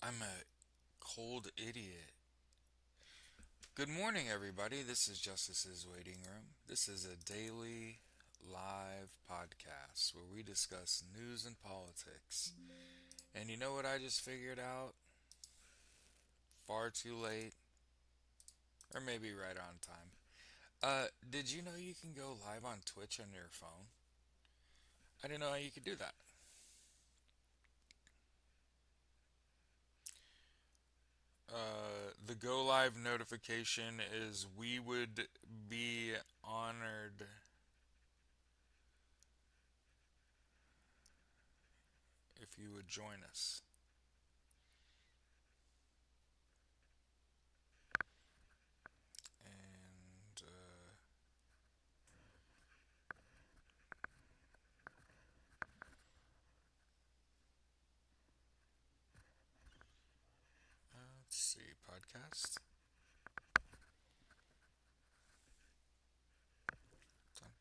I'm a cold idiot. Good morning, everybody. This is Justice's Waiting Room. This is a daily live podcast where we discuss news and politics. And you know what I just figured out? Far too late, or maybe right on time. Did you know you can go live on Twitch on your phone? I didn't know you could do that. The go live notification is we would be honored if you would join us. And let's see, podcast. Done.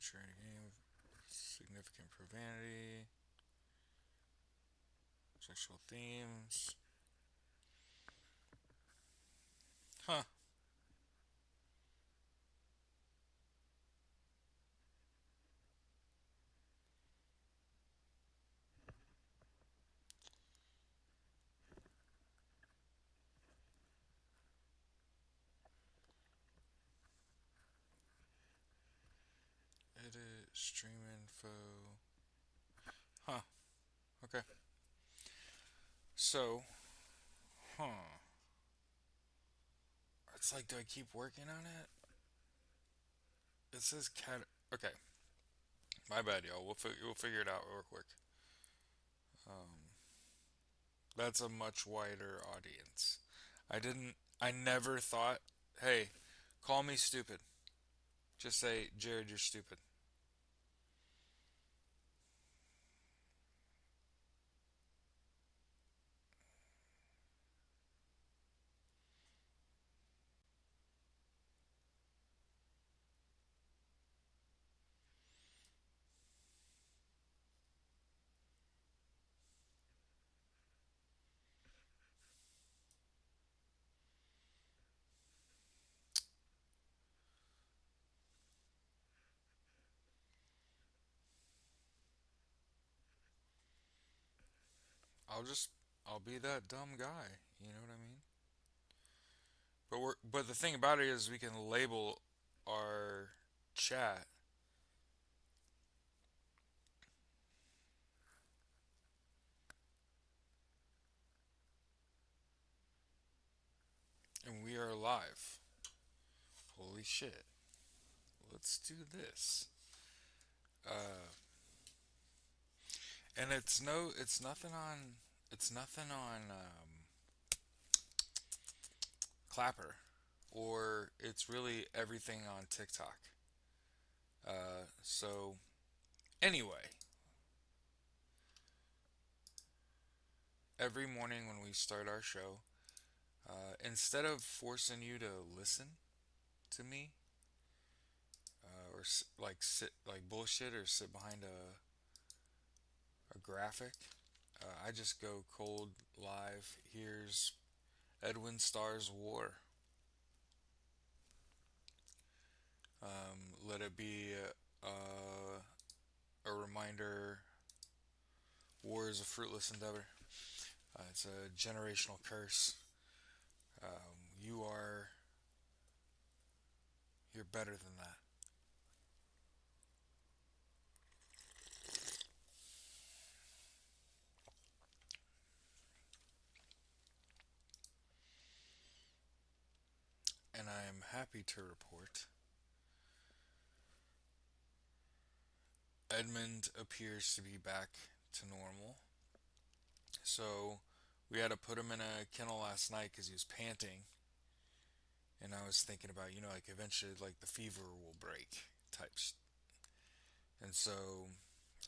Sharing a game, significant profanity, sexual themes. Huh. Edit, stream info. Huh. Okay. So, huh. It's like, do I keep working on it? It says cat. Okay. My bad, y'all. We'll figure it out real quick. Um, that's a much wider audience. I didn't. I never thought. Hey, call me stupid. Just say, Jared, you're stupid. I'll just. I'll be that dumb guy. You know what I mean? But the thing about it is we can label our chat, and we are live. Holy shit. Let's do this. Uh and it's nothing on Clapper, or it's really everything on TikTok. So anyway, every morning when we start our show, instead of forcing you to listen to me, or like bullshit or sit behind a graphic, I just go cold live. Here's Edwin Starr's War. Let it be a reminder: war is a fruitless endeavor. It's a generational curse. You are you're better than that. And I am happy to report Edmund appears to be back to normal. So we had to put him in a kennel last night because he was panting, and I was thinking about, like eventually like the fever will break types. And so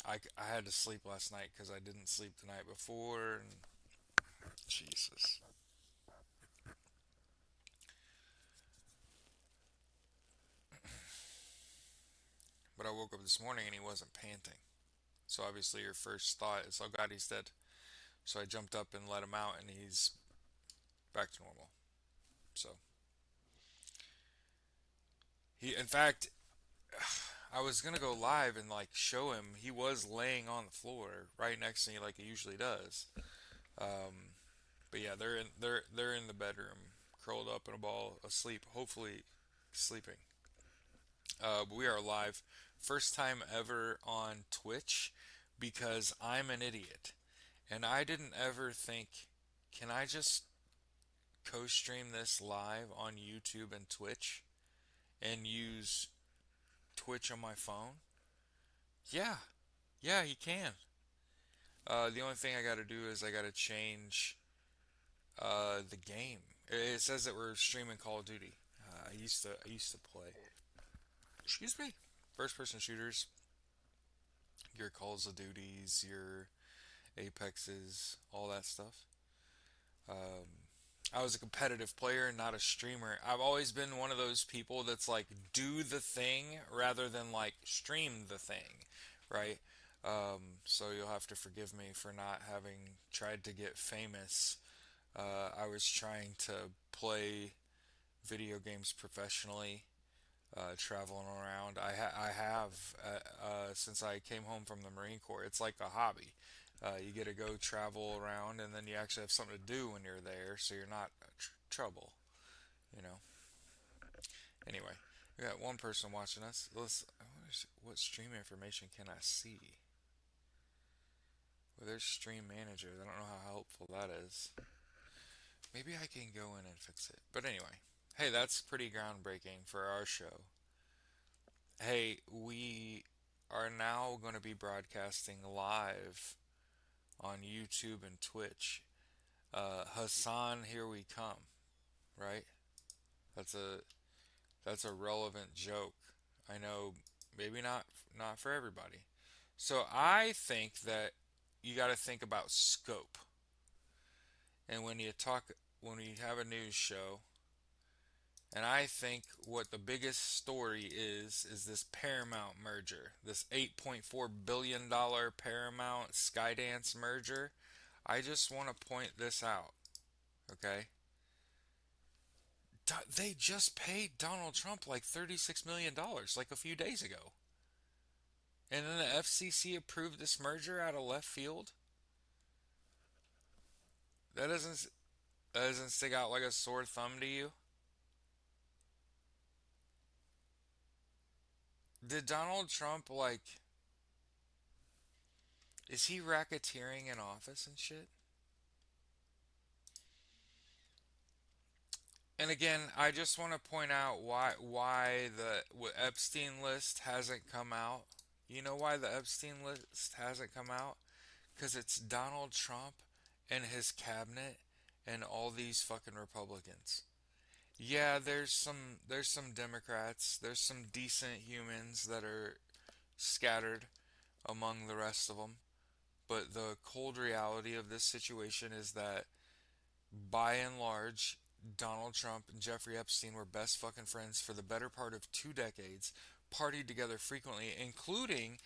I had to sleep last night because I didn't sleep the night before. And Jesus. But I woke up this morning and he wasn't panting. So obviously your first thought is, oh God, he's dead. So I jumped up and let him out, and he's back to normal. So in fact, I was gonna go live and like show him. He was laying on the floor right next to me like he usually does. Um, but yeah, they're in the bedroom, curled up in a ball, asleep. Hopefully, sleeping. But we are live, first time ever on Twitch, because I'm an idiot, and I didn't ever think, can I just co-stream this live on YouTube and Twitch and use Twitch on my phone? Yeah, yeah, he can. The only thing I got to do is I got to change the game. It says that we're streaming Call of Duty. I used to play. Excuse me. First person shooters, your Calls of Duties, your Apexes, all that stuff. Um, I was a competitive player, not a streamer. I've always been one of those people that's like do the thing rather than like stream the thing, right? So you'll have to forgive me for not having tried to get famous. I was trying to play video games professionally, traveling around. I have since I came home from the Marine Corps. It's like a hobby. You get to go travel around, and then you actually have something to do when you're there, so you're not trouble. You know. Anyway, we got one person watching us. What stream information can I see? Well, there's Stream Manager. I don't know how helpful that is. Maybe I can go in and fix it. But anyway, hey, that's pretty groundbreaking for our show. Hey, we are now going to be broadcasting live on YouTube and Twitch. Hassan, here we come. Right? That's a that's a relevant joke. I know, maybe not for everybody. So I think that you got to think about scope. And when you have a news show, and I think what the biggest story is this Paramount merger, this $8.4 billion Paramount Skydance merger. I just want to point this out, okay? They just paid Donald Trump like $36 million like a few days ago. And then the FCC approved this merger out of left field. That doesn't stick out like a sore thumb to you? Did Donald Trump like, is he racketeering in office and shit? And again, I just want to point out why the Epstein list hasn't come out. You know why the Epstein list hasn't come out? Because it's Donald Trump and his cabinet and all these fucking Republicans. Yeah, there's some Democrats, there's some decent humans that are scattered among the rest of them. But the cold reality of this situation is that by and large, Donald Trump and Jeffrey Epstein were best fucking friends for the better part of 2 decades, partied together frequently, including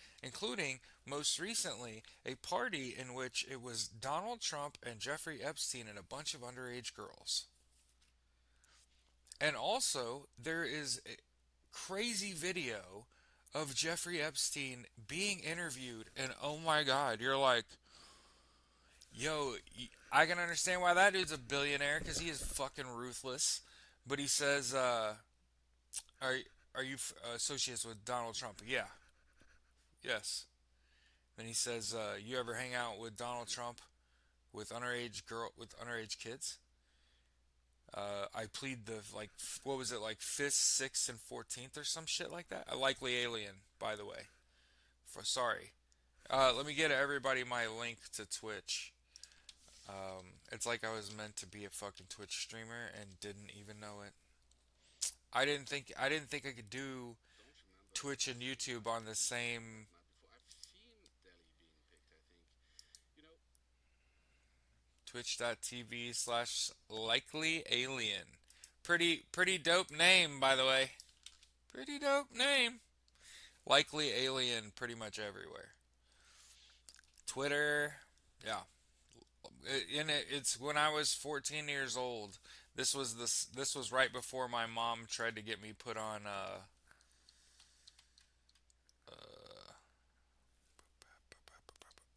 most recently a party in which it was Donald Trump and Jeffrey Epstein and a bunch of underage girls. And also, there is a crazy video of Jeffrey Epstein being interviewed, and oh my god, you're like, yo, I can understand why that dude's a billionaire because he is fucking ruthless. But he says, "Are are you associates with Donald Trump?" Yeah, yes. Then he says, "You ever hang out with Donald Trump with underage kids?" I plead the like, what was it, like fifth, sixth, and 14th or some shit like that. A likely alien, by the way. Sorry. Let me get everybody my link to Twitch. It's like I was meant to be a fucking Twitch streamer and didn't even know it. I didn't think I could do Twitch and YouTube on the same. Twitch.tv/likely alien. Pretty dope name, by the way. Pretty dope name. Likely alien pretty much everywhere. Twitter, yeah. It's when I was 14 years old. This was right before my mom tried to get me put on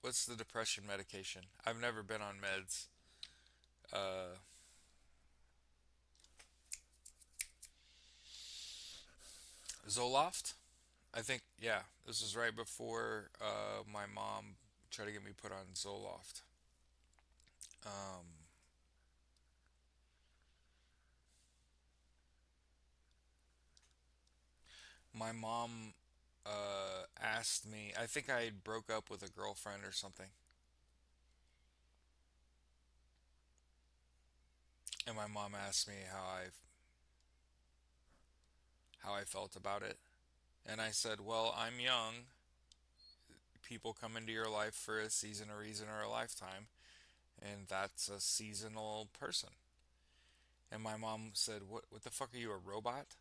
what's the depression medication? I've never been on meds. Uh, Zoloft. I think yeah. This was right before my mom tried to get me put on Zoloft. Um, my mom asked me. I think I broke up with a girlfriend or something, and my mom asked me how I felt about it, and I said, "Well, I'm young. People come into your life for a season, a reason, or a lifetime, and that's a seasonal person." And my mom said, What the fuck are you, a robot?"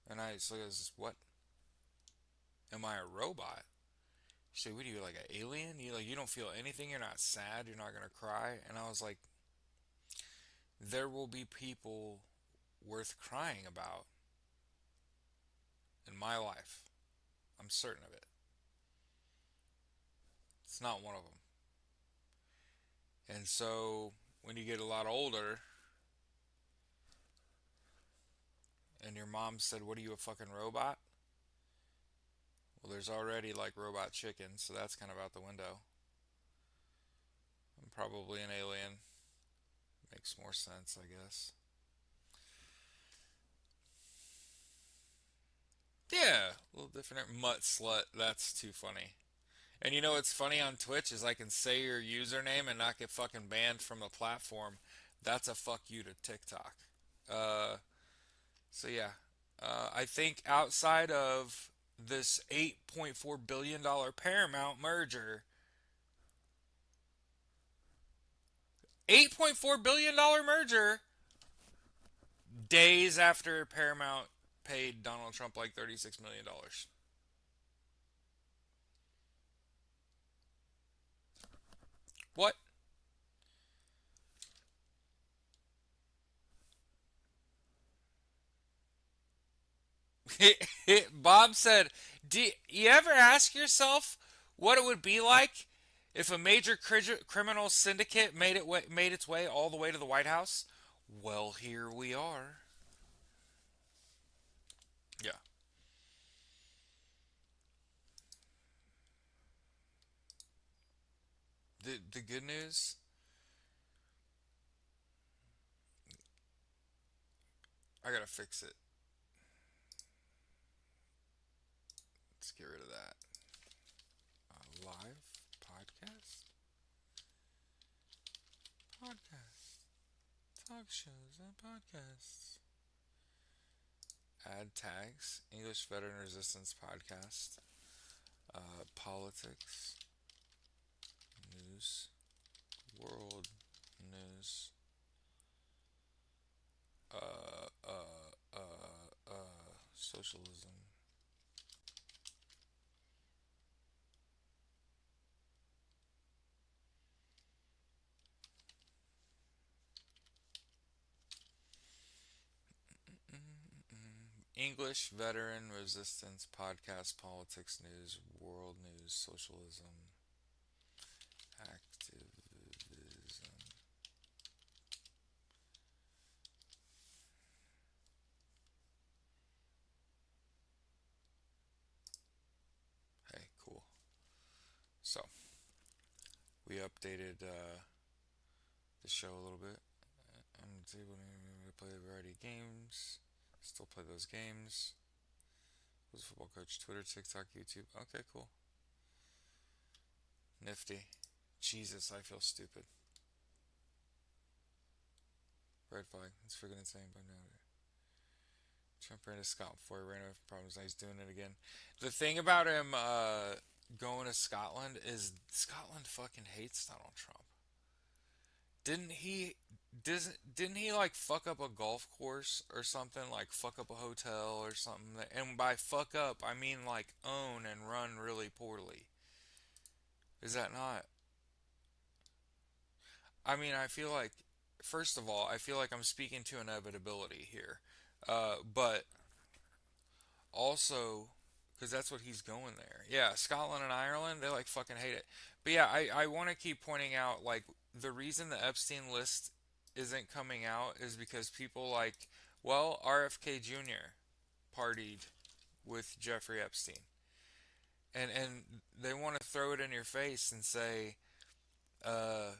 And I so I was, "What? Am I a robot?" She said, "What are you, like an alien? You don't feel anything. You're not sad. You're not gonna cry." And I was like, "There will be people worth crying about in my life. I'm certain of it. It's not one of them." And so when you get a lot older, and your mom said, "What are you, a fucking robot?" Well, there's already like robot chicken, so that's kind of out the window. I'm probably an alien. Makes more sense, I guess. Yeah, a little different. Mutt slut. That's too funny. And you know what's funny on Twitch is I can say your username and not get fucking banned from the platform. That's a fuck you to TikTok. Uh, so yeah, I think outside of this $8.4 billion Paramount merger, $8.4 billion merger, days after Paramount paid Donald Trump like $36 million. What? Bob said, "Do you ever ask yourself what it would be like if a major criminal syndicate made its way all the way to the White House?" Well, here we are. Yeah. The good news, I gotta fix it. Let's get rid of that. Live podcast, podcast, talk shows and podcasts. Add tags. English Veteran Resistance Podcast. Politics, news, world news, uh, uh, socialism. English Veteran Resistance Podcast, Politics News, World News, Socialism, Activism. Hey, cool. So, we updated the show a little bit. I'm able to play a variety of games. Still play those games. Was football coach, Twitter, TikTok, YouTube. Okay, cool. Nifty. Jesus, I feel stupid. Red flag. It's freaking insane, but no. Trump ran to Scotland before he ran away from problems. Now he's doing it again. The thing about him going to Scotland is Scotland fucking hates Donald Trump. Didn't he? didn't he like fuck up a golf course or something? Like fuck up a hotel or something? And by fuck up, I mean like own and run really poorly. Is that not? I mean, I feel like, first of all, I feel like I'm speaking to inevitability here. But also, because that's what he's going there. Yeah, Scotland and Ireland, they like fucking hate it. But yeah, I want to keep pointing out like the reason the Epstein list isn't coming out is because people like, well, RFK Jr. partied with Jeffrey Epstein. And they want to throw it in your face and say, uh,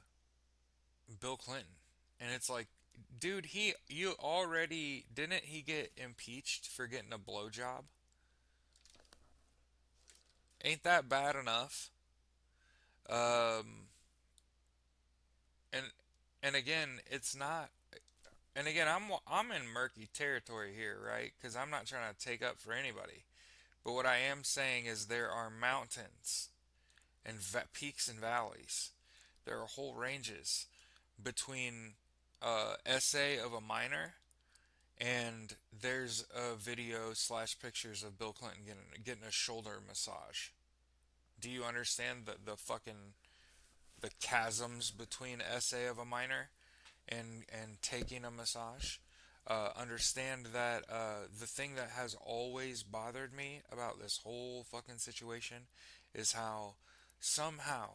Bill Clinton. And it's like, dude, you already didn't he get impeached for getting a blowjob? Ain't that bad enough? Um, and and again, it's not. And again, I'm in murky territory here, right? Because I'm not trying to take up for anybody. But what I am saying is there are mountains and peaks and valleys. There are whole ranges between essay of a minor and there's a video slash pictures of Bill Clinton getting a shoulder massage. Do you understand the fucking the chasms between essay of a minor and taking a massage? Understand that the thing that has always bothered me about this whole fucking situation is how somehow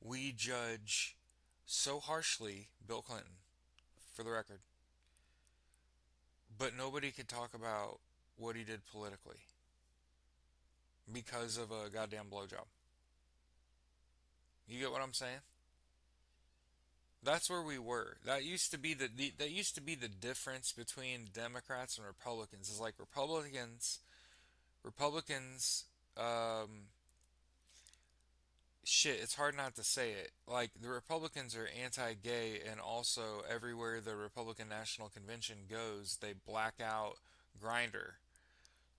we judge so harshly Bill Clinton, for the record, but nobody could talk about what he did politically because of a goddamn blowjob. You get what I'm saying? That's where we were. That used to be that used to be the difference between Democrats and Republicans. Is like Republicans um shit, it's hard not to say it. Like the Republicans are anti-gay and also everywhere the Republican National Convention goes, they black out Grinder.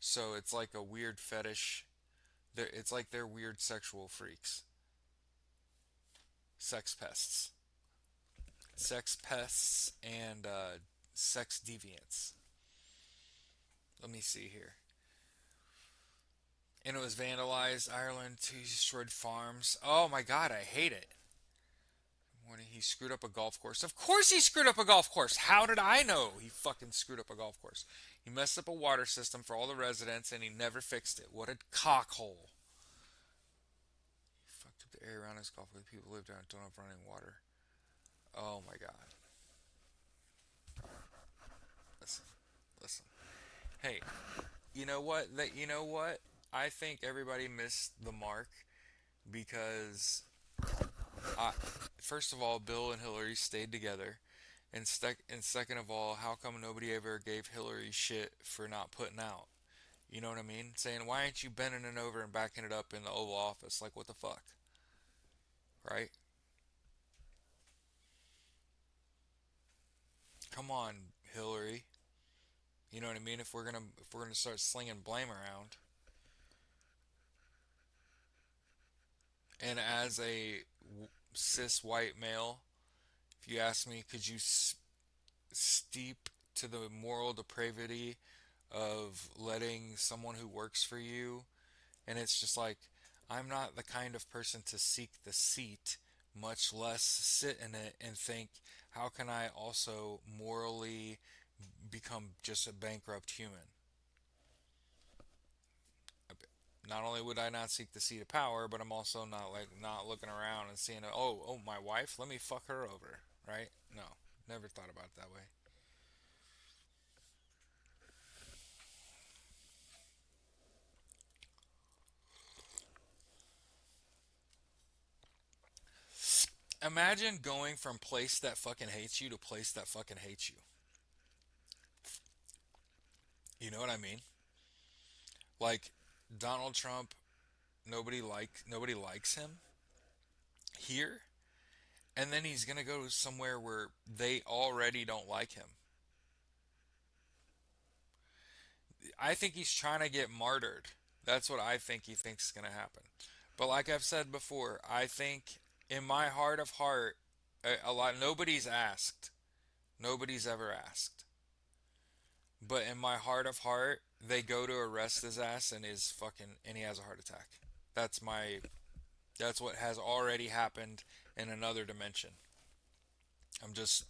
So it's like a weird fetish. It's like they're weird sexual freaks. Sex pests. Sex pests and sex deviants. Let me see here. And it was vandalized. Ireland, he destroyed farms. Oh my god, I hate it. When he screwed up a golf course. Of course he screwed up a golf course. How did I know he fucking screwed up a golf course? He messed up a water system for all the residents and he never fixed it. What a cockhole. He fucked up the area around his golf course. People live there and don't have running water. Oh my god. Listen, listen. Hey, you know what? I think everybody missed the mark because I, first of all, Bill and Hillary stayed together, and second of all, how come nobody ever gave Hillary shit for not putting out? You know what I mean? Saying why aren't you bending it over and backing it up in the Oval Office? Like what the fuck, right? Come on, Hillary. You know what I mean? If we're gonna start slinging blame around, and as a cis white male, if you ask me, could you steep to the moral depravity of letting someone who works for you, and it's just like, I'm not the kind of person to seek the seat, much less sit in it and think, how can I also morally become just a bankrupt human? Not only would I not seek the seat of power, but I'm also not looking around and seeing, oh, my wife, let me fuck her over, right? No, never thought about it that way. Imagine going from place that fucking hates you to place that fucking hates you. You know what I mean? Like Donald Trump, nobody likes him here, and then he's gonna go somewhere where they already don't like him. I think he's trying to get martyred. That's what I think he thinks is gonna happen. But like I've said before, I think in my heart of heart, A lot. Nobody's asked. Nobody's ever asked. But in my heart of heart, they go to arrest his ass and is fucking and he has a heart attack. That's my that's what has already happened in another dimension. I'm just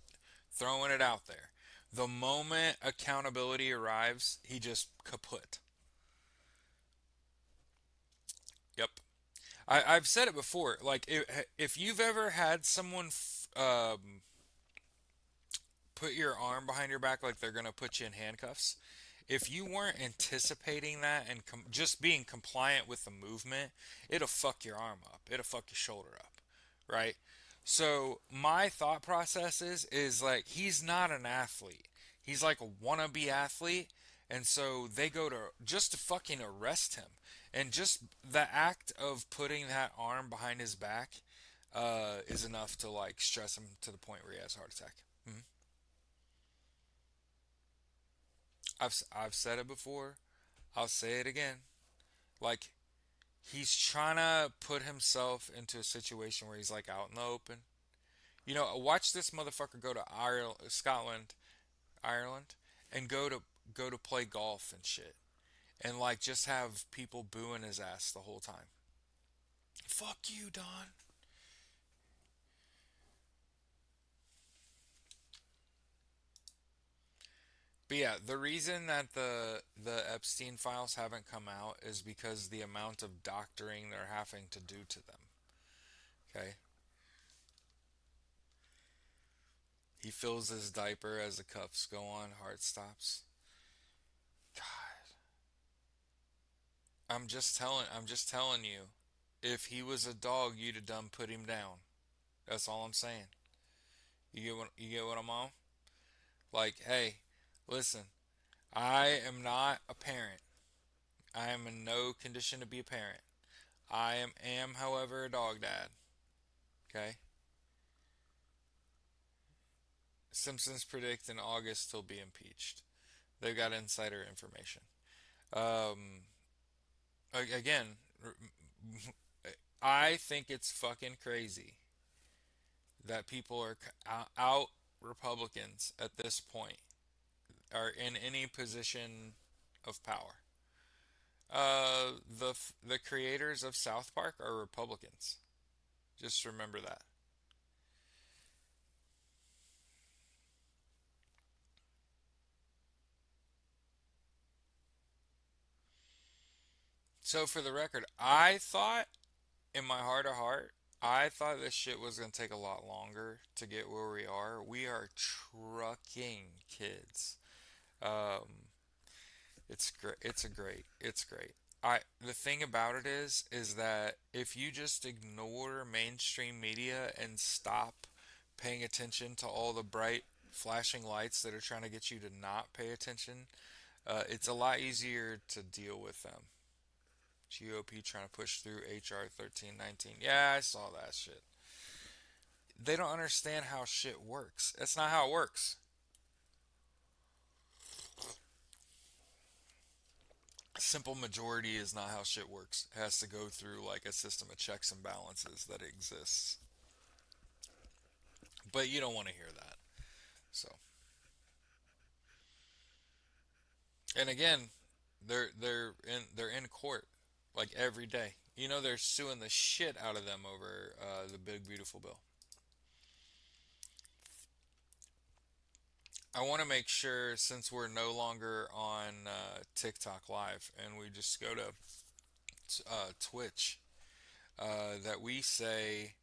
throwing it out there. The moment accountability arrives, he just kaput. Yep. I've said it before. Like, if you've ever had someone put your arm behind your back like they're going to put you in handcuffs, if you weren't anticipating that and just being compliant with the movement, it'll fuck your arm up. It'll fuck your shoulder up, right? So my thought process is like he's not an athlete. He's like a wannabe athlete, and so they go to just to fucking arrest him, and just the act of putting that arm behind his back is enough to like stress him to the point where he has a heart attack. Mhm. I've said it before. I'll say it again. Like he's trying to put himself into a situation where he's like out in the open. You know, watch this motherfucker go to Ireland, Scotland, Ireland, and go to play golf and shit, and like just have people booing his ass the whole time. Fuck you, Don. But yeah, the reason that the Epstein files haven't come out is because the amount of doctoring they're having to do to them. Okay, he fills his diaper as the cuffs go on, heart stops. God, I'm just telling you. If he was a dog, you'd have done put him down. That's all I'm saying. You get what I'm on? Like, hey, listen, I am not a parent. I am in no condition to be a parent. I am however a dog dad. Okay? Simpsons predict in August he'll be impeached. They've got insider information. Um, again, I think it's fucking crazy that people are out Republicans at this point are in any position of power. The creators of South Park are Republicans. Just remember that. So for the record, I thought in my heart of heart, I thought this shit was gonna take a lot longer to get where we are. We are trucking, kids. Um, it's great. It's great. The thing about it is that if you just ignore mainstream media and stop paying attention to all the bright flashing lights that are trying to get you to not pay attention, it's a lot easier to deal with them. GOP trying to push through HR 1319. Yeah, I saw that shit. They don't understand how shit works. That's not how it works. Simple majority is not how shit works. It has to go through like a system of checks and balances that exists. But you don't want to hear that. So, and again, they're in court like every day. You know they're suing the shit out of them over the big beautiful bill. I want to make sure since we're no longer on TikTok Live and we just go to Twitch that we say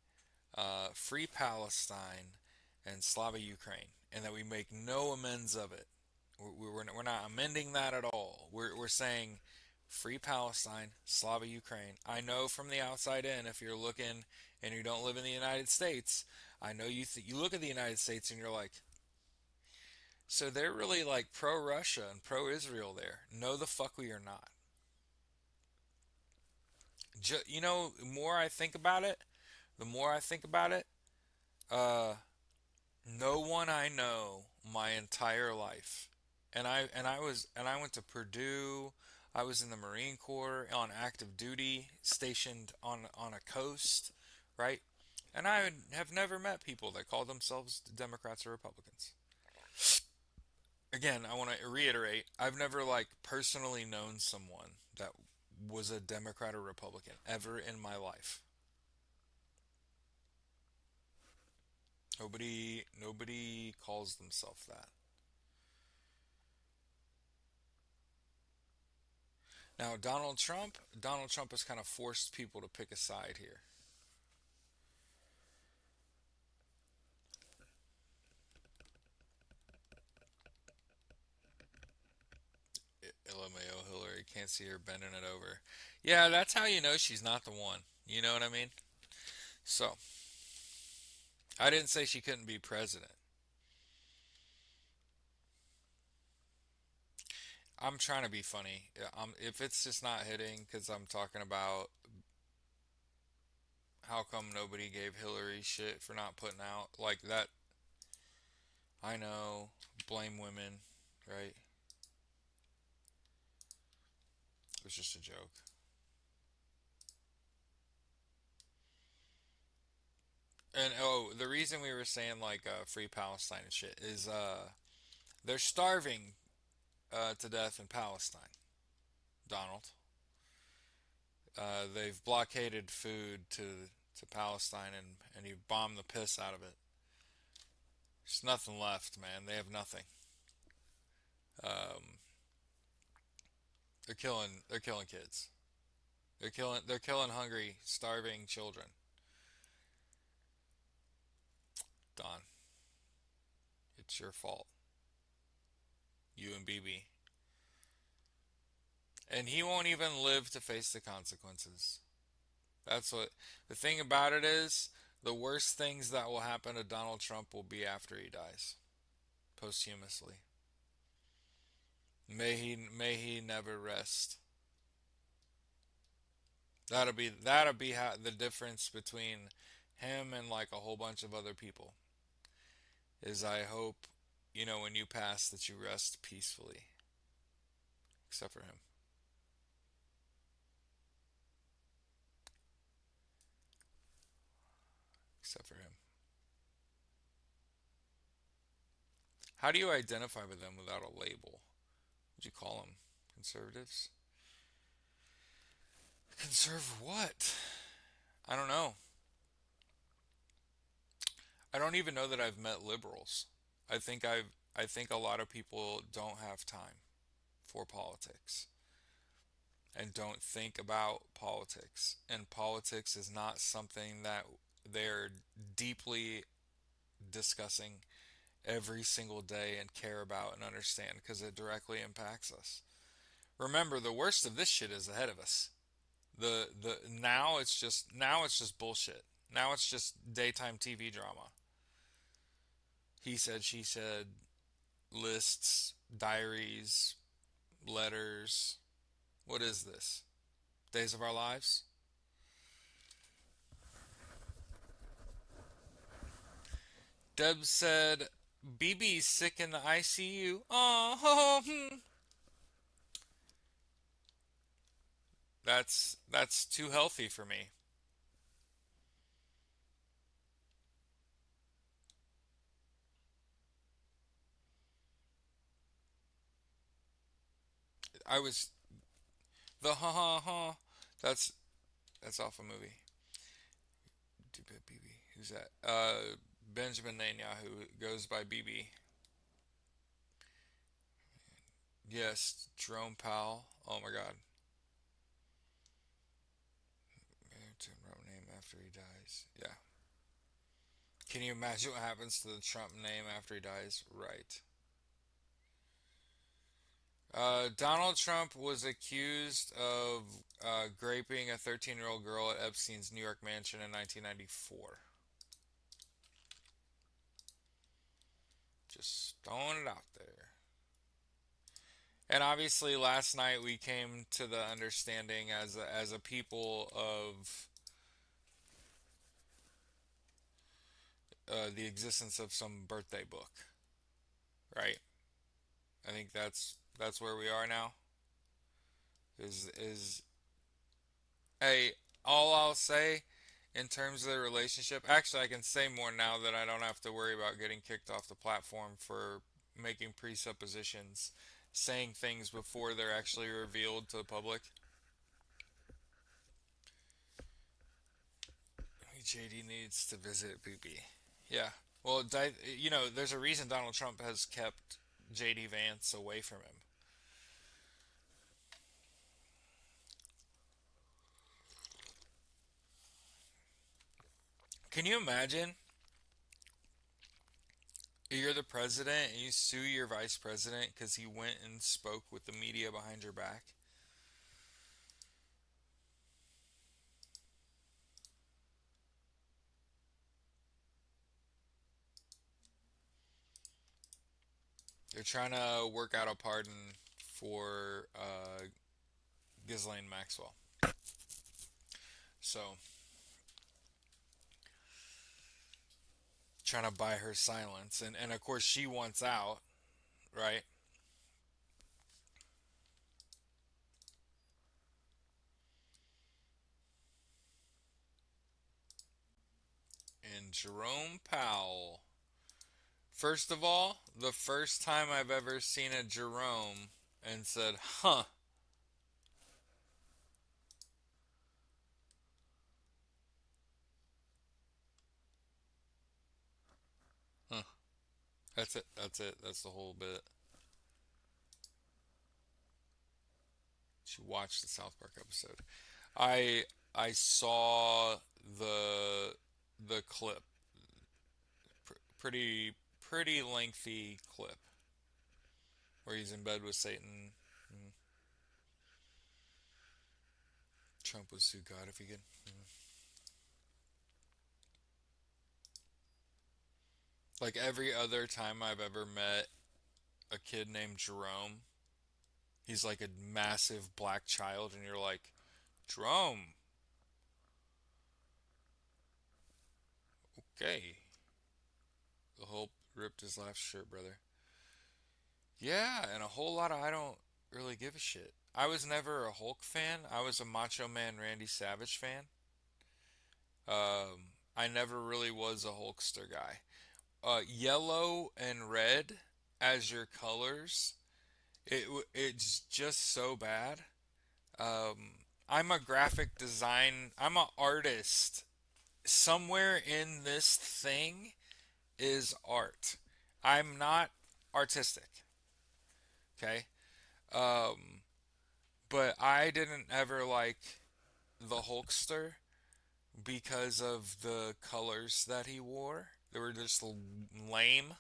Free Palestine and Slava Ukraine, and that we make no amends of it. We're not amending that at all. We're saying Free Palestine, Slava Ukraine. I know from the outside in, if you're looking and you don't live in the United States, I know you look at the United States and you're like, so they're really like pro Russia and pro Israel there. No, the fuck we are not. You know, the more I think about it, the more I think about it, uh, no one I know my entire life, and I went to Purdue. I was in the Marine Corps on active duty, stationed on a coast, right? And I have never met people that call themselves Democrats or Republicans. Again, I want to reiterate, I've never like personally known someone that was a Democrat or Republican ever in my life. Nobody calls themselves that. Now, Donald Trump has kind of forced people to pick a side here. LMAO Hillary can't see her bending it over. Yeah, that's how you know she's not the one. You know what I mean? So, I didn't say she couldn't be president. I'm trying to be funny. If it's just not hitting because I'm talking about how come nobody gave Hillary shit for not putting out like that. I know, blame women, right? It was just a joke. And oh, the reason we were saying like free Palestine and shit is they're starving to death in Palestine. Donald, they've blockaded food to Palestine and he bombed the piss out of it. There's nothing left, man. They have nothing. Um, they're killing kids. They're killing hungry, starving children. Don, it's your fault. You and BB. And he won't even live to face the consequences. That's what the thing about it is. The worst things that will happen to Donald Trump will be after he dies, posthumously. May he never rest. That'll be the difference between him and like a whole bunch of other people. Is I hope, when you pass that you rest peacefully, except for him. Except for him. How do you identify with them without a label? Would you call them conservatives? Conserve what? I don't know. I don't even know that I've met liberals. I think a lot of people don't have time for politics and don't think about politics. And politics is not something that they're deeply discussing every single day and care about and understand because it directly impacts us. Remember, the worst of this shit is ahead of us. The now it's just bullshit. Now it's just daytime TV drama. He said, she said, lists, diaries, letters. What is this? Days of Our Lives? Deb said, BB's sick in the ICU. Oh, that's too healthy for me. I was the ha ha ha. That's that's off a movie. BB. Who's that? Benjamin Netanyahu goes by BB. Yes, Jerome Powell. Oh my God. Trump name after he dies. Yeah. Can you imagine what happens to the Trump name after he dies? Right. Donald Trump was accused of graping a 13-year-old girl at Epstein's New York mansion in 1994. Just throwing it out there. And obviously, last night we came to the understanding as a people of the existence of some birthday book, right? I think that's where we are now. Is Hey, all I'll say in terms of their relationship. Actually, I can say more now that I don't have to worry about getting kicked off the platform for making presuppositions, saying things before they're actually revealed to the public. JD needs to visit Poopy. Yeah. Well, there's a reason Donald Trump has kept JD Vance away from him. Can you imagine you're the president and you sue your vice president because he went and spoke with the media behind your back? They're trying to work out a pardon for Ghislaine Maxwell. So, trying to buy her silence. And of course, she wants out, right? And Jerome Powell. First of all, the first time I've ever seen a Jerome and said, huh, huh. That's it. That's it. That's the whole bit. She watched the South Park episode. I I saw the the clip. Pretty lengthy clip where he's in bed with Satan. Mm. Trump would sue God if he could. Mm. Like every other time I've ever met a kid named Jerome, he's like a massive black child, and you're like, Jerome, okay. The Hulk ripped his last shirt, brother. Yeah, and a whole lot of I don't really give a shit. I was never a Hulk fan. I was a Macho Man Randy Savage fan. I never really was a Hulkster guy. Yellow and red as your colors, it's just so bad. I'm a graphic design. I'm an artist. Somewhere in this thing is art. I'm not artistic. Okay. Um, but I didn't ever like the Hulkster because of the colors that he wore. They were just lame.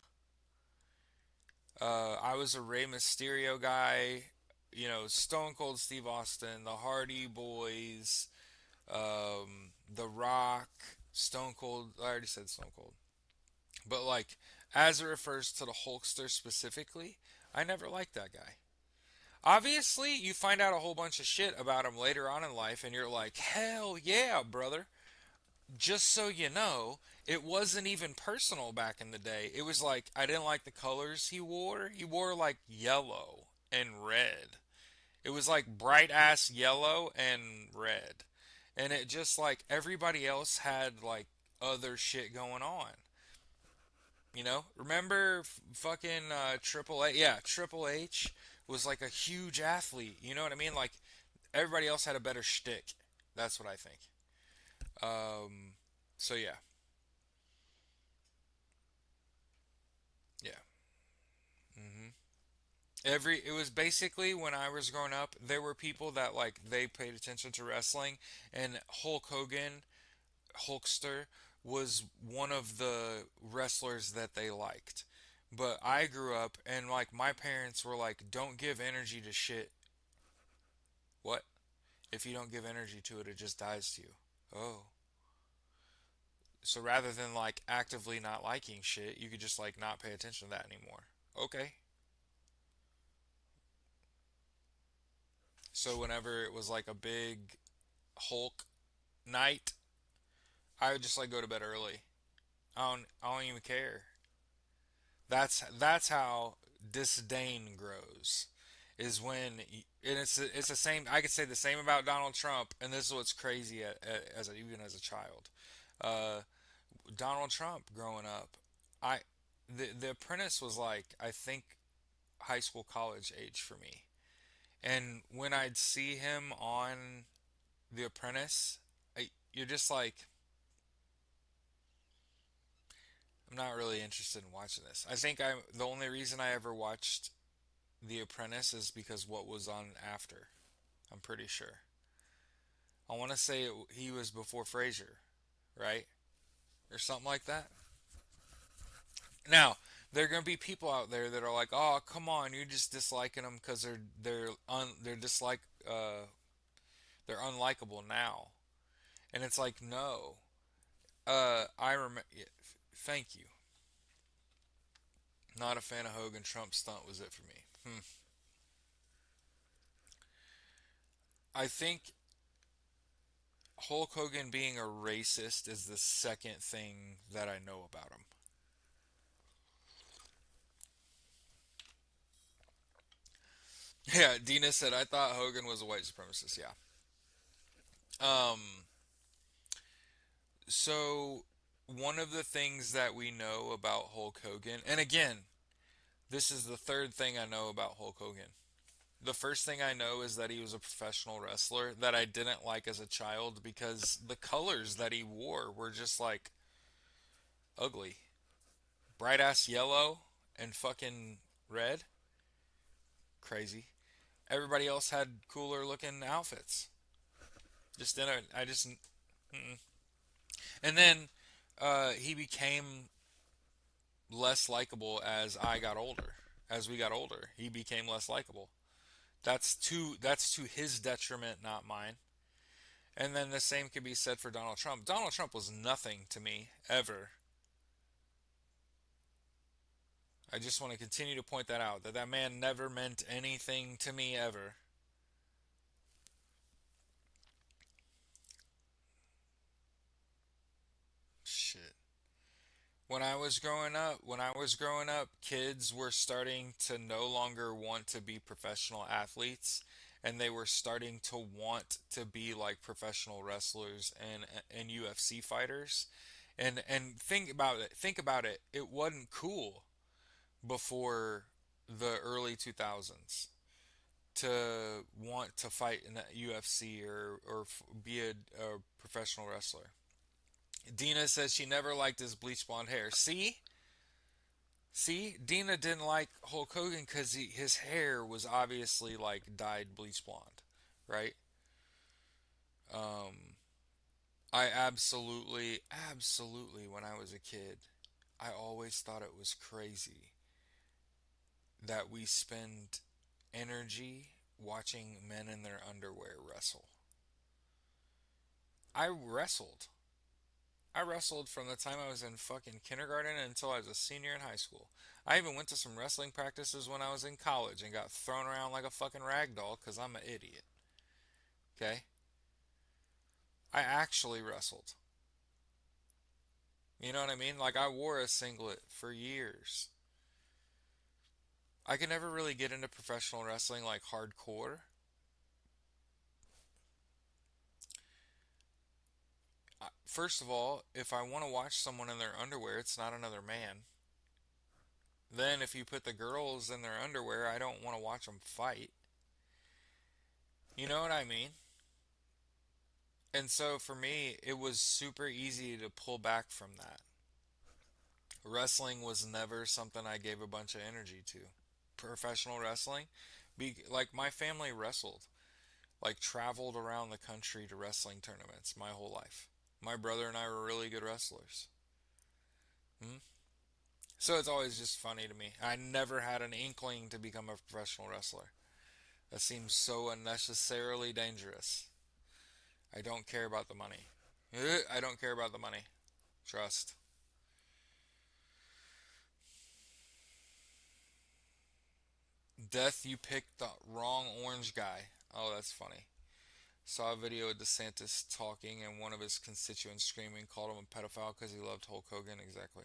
I was a Rey Mysterio guy. Stone Cold Steve Austin, the Hardy Boys, The Rock, Stone Cold. I already said Stone Cold. But, like, as it refers to the Hulkster specifically, I never liked that guy. Obviously, you find out a whole bunch of shit about him later on in life, and you're like, hell yeah, brother. Just so you know, it wasn't even personal back in the day. It was like, I didn't like the colors he wore. He wore like yellow and red. It was like bright ass yellow and red. And it just like everybody else had like other shit going on. Remember fucking Triple H? Yeah, Triple H was like a huge athlete. You know what I mean? Like everybody else had a better shtick. That's what I think. Um, so yeah, yeah. hmm it was basically when I was growing up, there were people that like they paid attention to wrestling, and Hulk Hogan, Hulkster, was one of the wrestlers that they liked. But I grew up and like my parents were like, "Don't give energy to shit." What? If you don't give energy to it, it just dies to you. Oh. So rather than like actively not liking shit, you could just like not pay attention to that anymore. Okay. So whenever it was like a big Hulk night, I would just like go to bed early. I don't even care. That's how disdain grows. is when and it's the same. I could say the same about Donald Trump, and this is what's crazy even as a child. Uh, Donald Trump growing up, I the Apprentice was like I think high school college age for me, and when I'd see him on The Apprentice, you're just like I'm not really interested in watching this. I think I the only reason I ever watched The Apprentice is because what was on after. I'm pretty sure. I want to say he was before Frasier, right? Or something like that. Now, there are gonna be people out there that are like, "Oh, come on, you're just disliking them because they're dislike they're unlikable now," and it's like, no. I remember. Yeah, thank you. Not a fan of Hogan. Trump stunt was it for me. I think Hulk Hogan being a racist is the second thing that I know about him. Yeah, Dina said I thought Hogan was a white supremacist. Yeah. Um. So one of the things that we know about Hulk Hogan, and again, this is the third thing I know about Hulk Hogan. The first thing I know is that he was a professional wrestler that I didn't like as a child because the colors that he wore were just like ugly. Bright ass yellow and fucking red. Crazy. Everybody else had cooler looking outfits. Just didn't. I just. Mm-mm. And then he became less likable as I got older. As we got older, he became less likable. That's to his detriment, not mine. And then the same could be said for Donald Trump. Donald Trump was nothing to me ever. I just want to continue to point that out that that man never meant anything to me ever. Shit. When I was growing up, kids were starting to no longer want to be professional athletes, and they were starting to want to be like professional wrestlers and UFC fighters. And think about it. Think about it. It wasn't cool before the early 2000s to want to fight in the UFC or be a professional wrestler. Dina says she never liked his bleach blonde hair. See, Dina didn't like Hulk Hogan because his hair was obviously like dyed bleach blonde, right? Um, I absolutely, when I was a kid, I always thought it was crazy that we spend energy watching men in their underwear wrestle. I wrestled. I wrestled from the time I was in fucking kindergarten until I was a senior in high school. I even went to some wrestling practices when I was in college and got thrown around like a fucking rag doll because I'm an idiot. Okay? I actually wrestled. You know what I mean? Like I wore a singlet for years. I could never really get into professional wrestling like hardcore. First of all, if I want to watch someone in their underwear, it's not another man. Then if you put the girls in their underwear, I don't want to watch them fight. You know what I mean? And so for me, it was super easy to pull back from that. Wrestling was never something I gave a bunch of energy to. Professional wrestling, like my family wrestled, like traveled around the country to wrestling tournaments my whole life. My brother and I were really good wrestlers. Hmm? So it's always just funny to me. I never had an inkling to become a professional wrestler. That seems so unnecessarily dangerous. I don't care about the money. I don't care about the money. Trust. Death, you picked the wrong orange guy. Oh, that's funny. Saw a video of DeSantis talking and one of his constituents screaming, called him a pedophile because he loved Hulk Hogan. Exactly.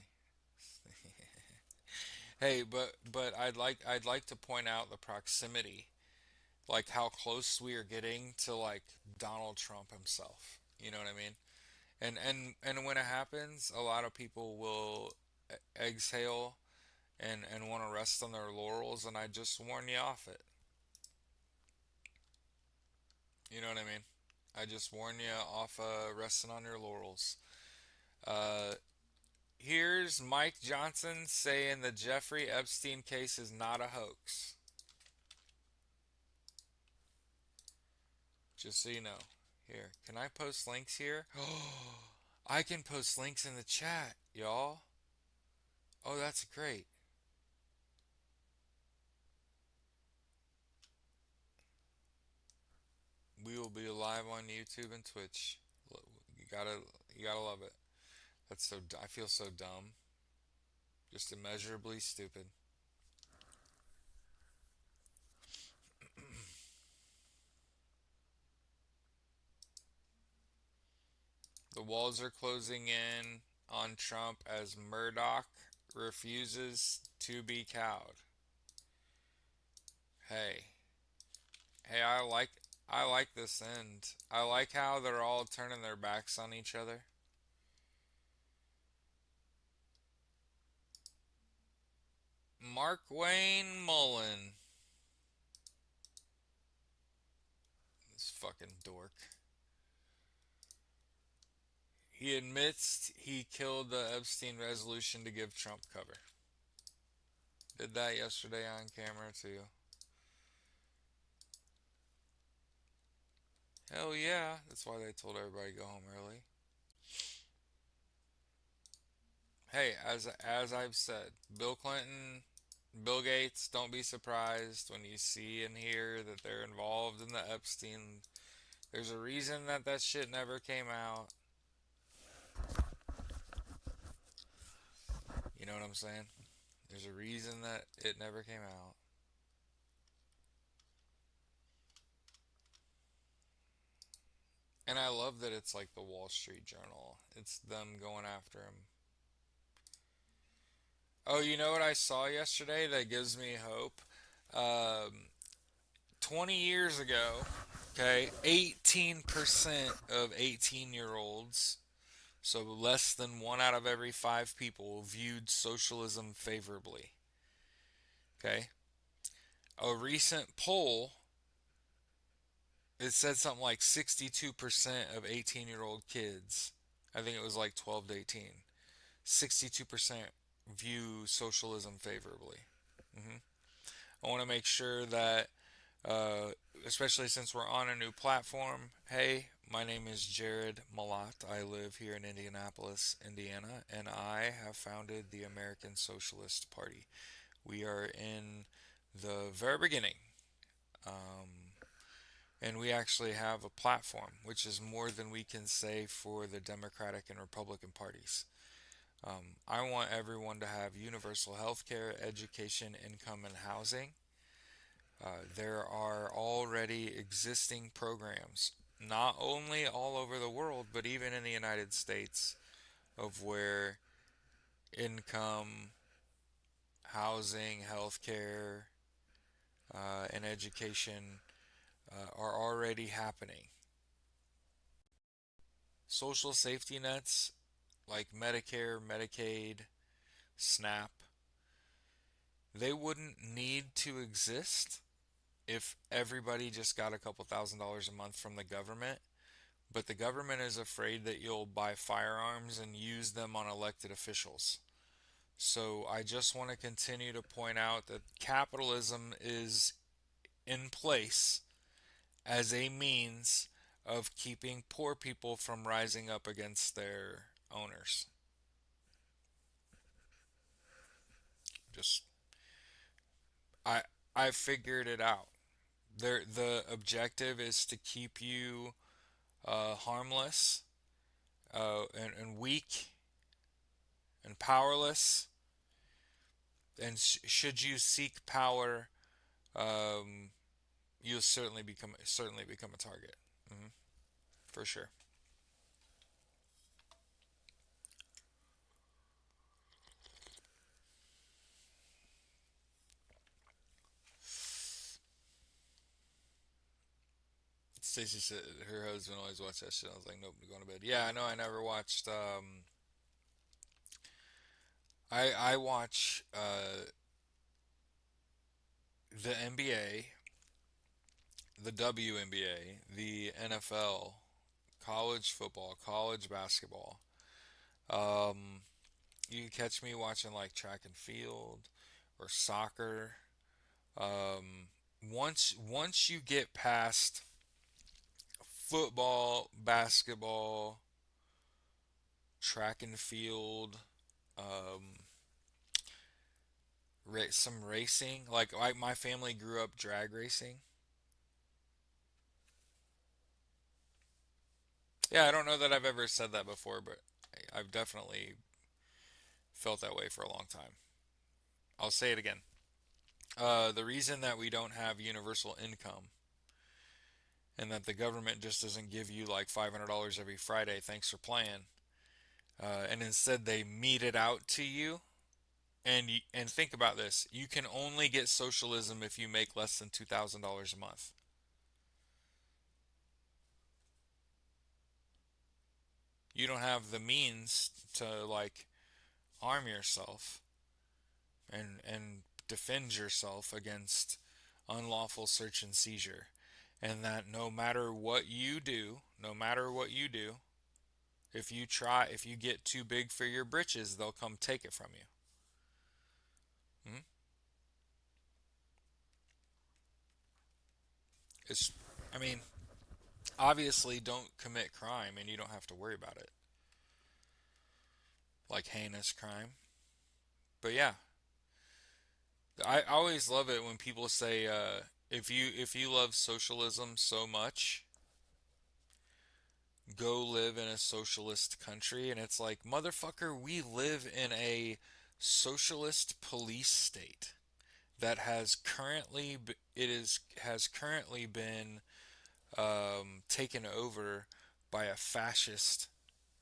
Hey, but I'd like to point out the proximity. like how close we are getting to like Donald Trump himself. You know what I mean? And when it happens, a lot of people will exhale and want to rest on their laurels, and I just warn you off it. You know what I mean? I just warn you off resting on your laurels. Uh, Here's Mike Johnson saying the Jeffrey Epstein case is not a hoax. Just so you know. Here, can I post links here? Oh, I can post links in the chat, y'all. Oh, that's great. We will be live on YouTube and Twitch. You gotta, you gotta love it. That's so. I feel so dumb. Just immeasurably stupid. The walls are closing in on Trump as Murdoch refuses to be cowed. Hey, hey, I like this end. I like how they're all turning their backs on each other. Mark Wayne Mullen, this fucking dork. He admits he killed the Epstein resolution to give Trump cover. Did that yesterday on camera too. Hell yeah, that's why they told everybody to go home early. Hey, as I've said, Bill Clinton, Bill Gates, don't be surprised when you see and hear that they're involved in the Epstein. There's a reason that that shit never came out. You know what I'm saying? There's a reason that it never came out. And I love that it's like the Wall Street Journal. It's them going after him. Oh, you know what I saw yesterday that gives me hope? Um, 20 years ago, okay, 18% of 18-year-olds, so less than one out of every five people, viewed socialism favorably. Okay? A recent poll, it said something like 62% of 18-year-old kids, I think it was like 12 to 18, 62% view socialism favorably. hmm I want to make sure that, uh, especially since we're on a new platform, hey, my name is Jared Malat. I live here in Indianapolis, Indiana, and I have founded the American Socialist Party. We are in the very beginning, um, and we actually have a platform, which is more than we can say for the Democratic and Republican parties. I want everyone to have universal health care, education, income, and housing. There are already existing programs, not only all over the world, but even in the United States, of where income, housing, healthcare, and education are already happening. Social safety nets like Medicare, Medicaid, SNAP, they wouldn't need to exist if everybody just got a couple $1,000s a month from the government. But the government is afraid that you'll buy firearms and use them on elected officials. So I just want to continue to point out that capitalism is in place as a means of keeping poor people from rising up against their owners. Just I I figured it out. The objective is to keep you harmless and weak and powerless. And should you seek power, um, you'll certainly become a target. hmm for sure. Stacy said her husband always watched that shit. I was like, nope, I'm going to bed. Yeah, I know. I never watched. I watch the NBA, the WNBA, the NFL, college football, college basketball. Um, you can catch me watching like track and field or soccer. Um, once you get past football, basketball, track and field, um, some racing. Like my family grew up drag racing. Yeah, I don't know that I've ever said that before, but I've definitely felt that way for a long time. I'll say it again. The reason that we don't have universal income and that the government just doesn't give you like $500 every Friday, thanks for playing, and instead they mete it out to you. And think about this: you can only get socialism if you make less than $2,000 a month. You don't have the means to like arm yourself and defend yourself against unlawful search and seizure. And that no matter what you do, no matter what you do, if you get too big for your britches, they'll come take it from you. Hmm? It's, I mean, obviously don't commit crime and you don't have to worry about it, like heinous crime. But yeah, I always love it when people say, if you love socialism so much, go live in a socialist country. And it's like, motherfucker, we live in a socialist police state that has currently been taken over by a fascist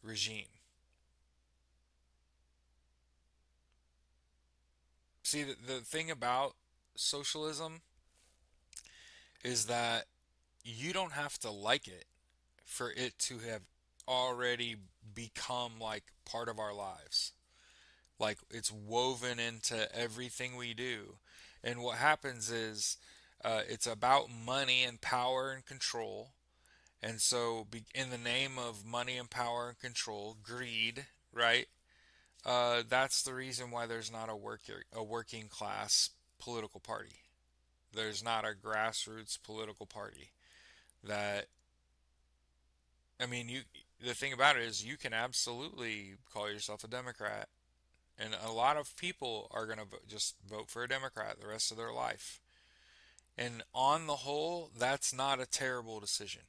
regime. See, the thing about socialism is that you don't have to like it for it to have already become like part of our lives. Like it's woven into everything we do. And what happens is it's about money and power and control. And so, in the name of money and power and control, greed, right? That's the reason why there's not a working class political party. There's not a grassroots political party. That I mean, you. The thing about it is, you can absolutely call yourself a Democrat, and a lot of people are gonna just vote for a Democrat the rest of their life. And on the whole, that's not a terrible decision.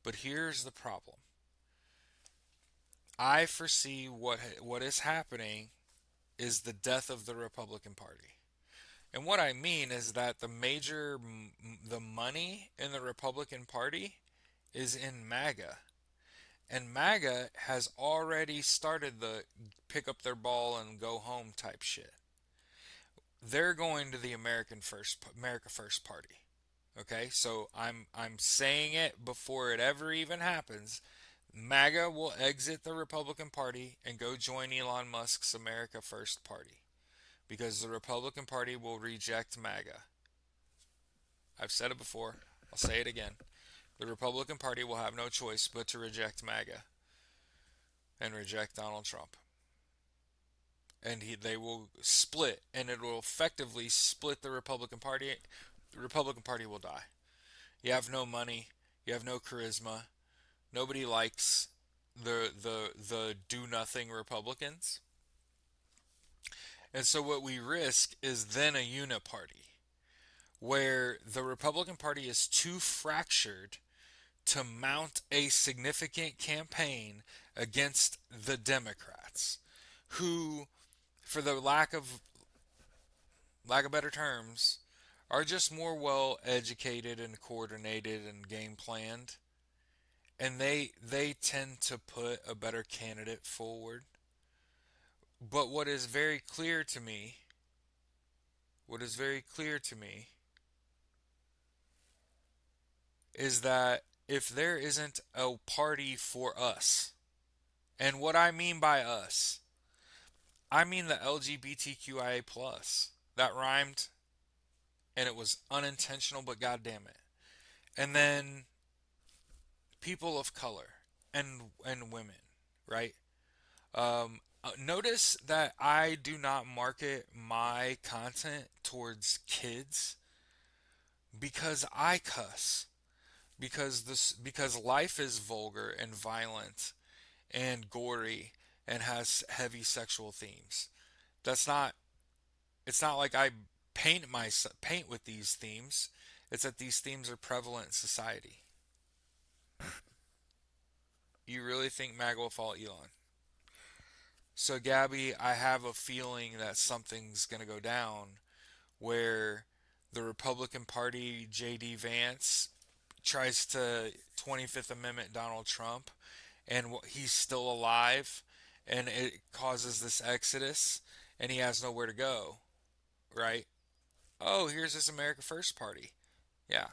But here's the problem. I foresee what is happening is the death of the Republican Party. And what I mean is that the money in the Republican Party is in MAGA. And MAGA has already started the pick up their ball and go home type shit. They're going to the America First Party. Okay? So I'm saying it before it ever even happens. MAGA will exit the Republican Party and go join Elon Musk's America First Party because the Republican Party will reject MAGA. I've said it before, I'll say it again. The Republican Party will have no choice but to reject MAGA and reject Donald Trump. And they will split, and it will effectively split the Republican Party. The Republican Party will die. You have no money, you have no charisma. Nobody likes the do nothing Republicans. And so what we risk is then a uniparty where the Republican Party is too fractured to mount a significant campaign against the Democrats, who, for the lack of better terms, are just more well educated and coordinated and game planned, and they tend to put a better candidate forward. But what is very clear to me is that if there isn't a party for us, and what I mean by us, I mean the LGBTQIA plus. That rhymed and it was unintentional, but goddamn it. And then people of color and women, right? Notice that I do not market my content towards kids because I cuss. Because life is vulgar and violent and gory and has heavy sexual themes. That's not it's not like I paint with these themes. It's that these themes are prevalent in society. You really think MAGA will follow Elon? So Gabby, I have a feeling that something's going to go down where the Republican Party JD Vance tries to 25th Amendment Donald Trump and he's still alive and it causes this exodus and he has nowhere to go, right? Oh, here's this America First party. Yeah.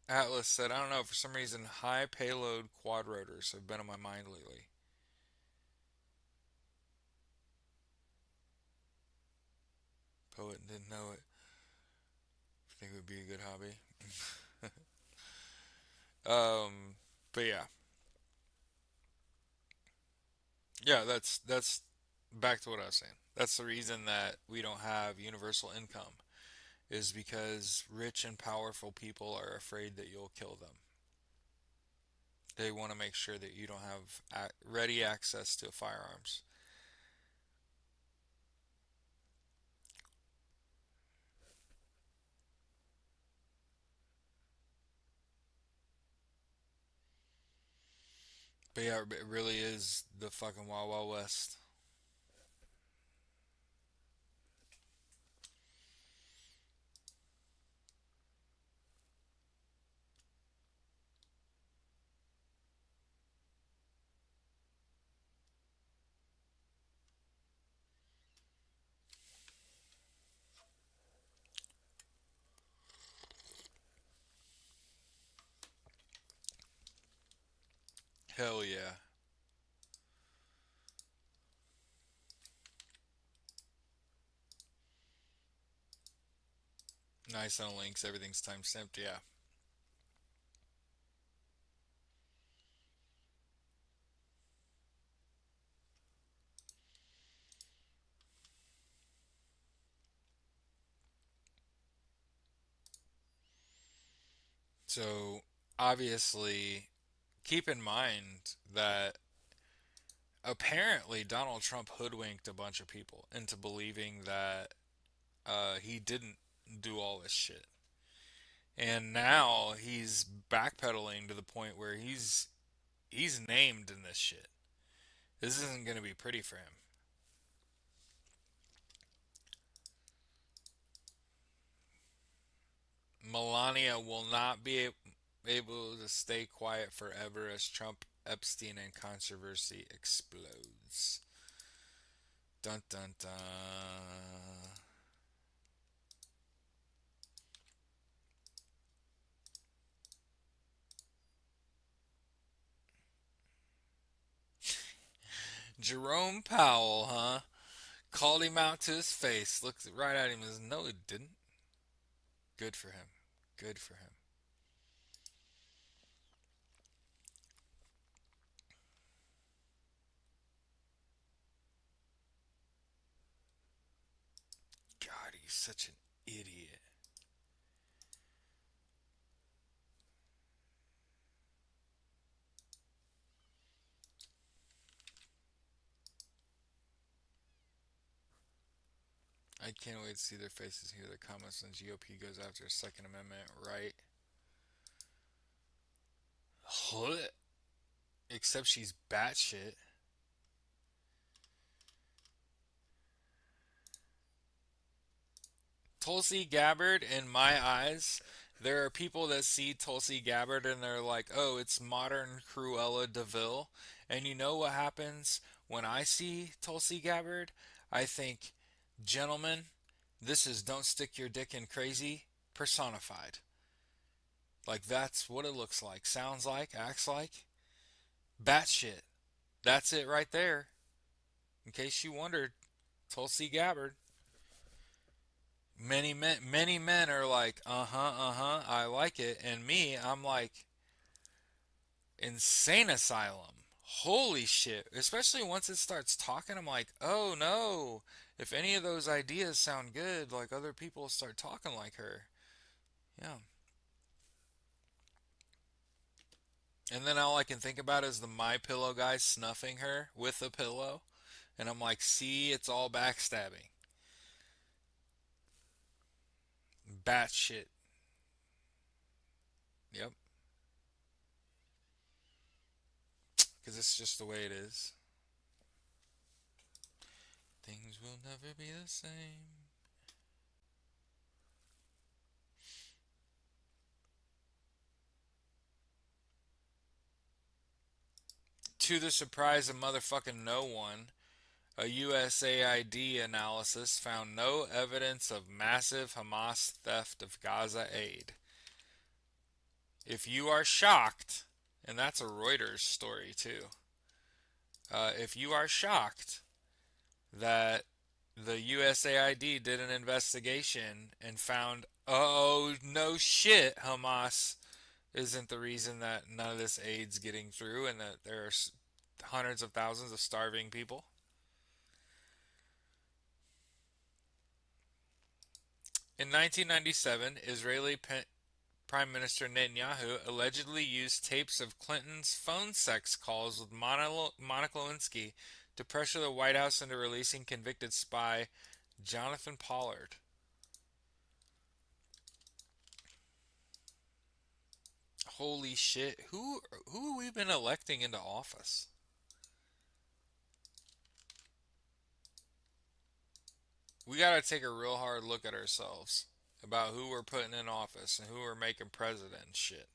Atlas said, I don't know, for some reason, high payload quad rotors have been on my mind lately. Poet didn't know it. I think it would be a good hobby. But yeah. Yeah, that's back to what I was saying. That's the reason that we don't have universal income is because rich and powerful people are afraid that you'll kill them. They want to make sure that you don't have ready access to firearms. But yeah, it really is the fucking Wild Wild West. Hell yeah. Nice on links, everything's time stamped. Yeah. So obviously, keep in mind that apparently Donald Trump hoodwinked a bunch of people into believing that he didn't do all this shit. And now he's backpedaling to the point where he's named in this shit. This isn't going to be pretty for him. Melania will not be able to stay quiet forever as Trump, Epstein, and controversy explodes. Dun dun dun. Jerome Powell, huh? Called him out to his face, looked right at him and said, no, he didn't. Good for him. Good for him. God, he's such an idiot. I can't wait to see their faces and hear their comments when GOP goes after a Second Amendment right. Except she's batshit. Tulsi Gabbard, in my eyes, there are people that see Tulsi Gabbard and they're like, oh, it's modern Cruella de Vil. And you know what happens when I see Tulsi Gabbard? I think, gentlemen, this is don't stick your dick in crazy personified. Like that's what it looks like, sounds like, acts like. Batshit. That's it right there. In case you wondered, Tulsi Gabbard. Many men are like, I like it, and me, I'm like, insane asylum. Holy shit. Especially once it starts talking, I'm like, oh no. If any of those ideas sound good, like other people start talking like her. Yeah. And then all I can think about is the My Pillow guy snuffing her with a pillow. And I'm like, see, it's all backstabbing. Batshit. Yep. Because it's just the way it is. Things will never be the same. To the surprise of motherfucking no one, a USAID analysis found no evidence of massive Hamas theft of Gaza aid. If you are shocked, and that's a Reuters story too, if you are shocked that the USAID did an investigation and found, oh no shit, Hamas isn't the reason that none of this aid's getting through and that there are hundreds of thousands of starving people. In 1997, Israeli Prime Minister Netanyahu allegedly used tapes of Clinton's phone sex calls with Monica Lewinsky to pressure the White House into releasing convicted spy Jonathan Pollard. Holy shit! Who have we been electing into office? We gotta take a real hard look at ourselves about who we're putting in office and who we're making president and shit.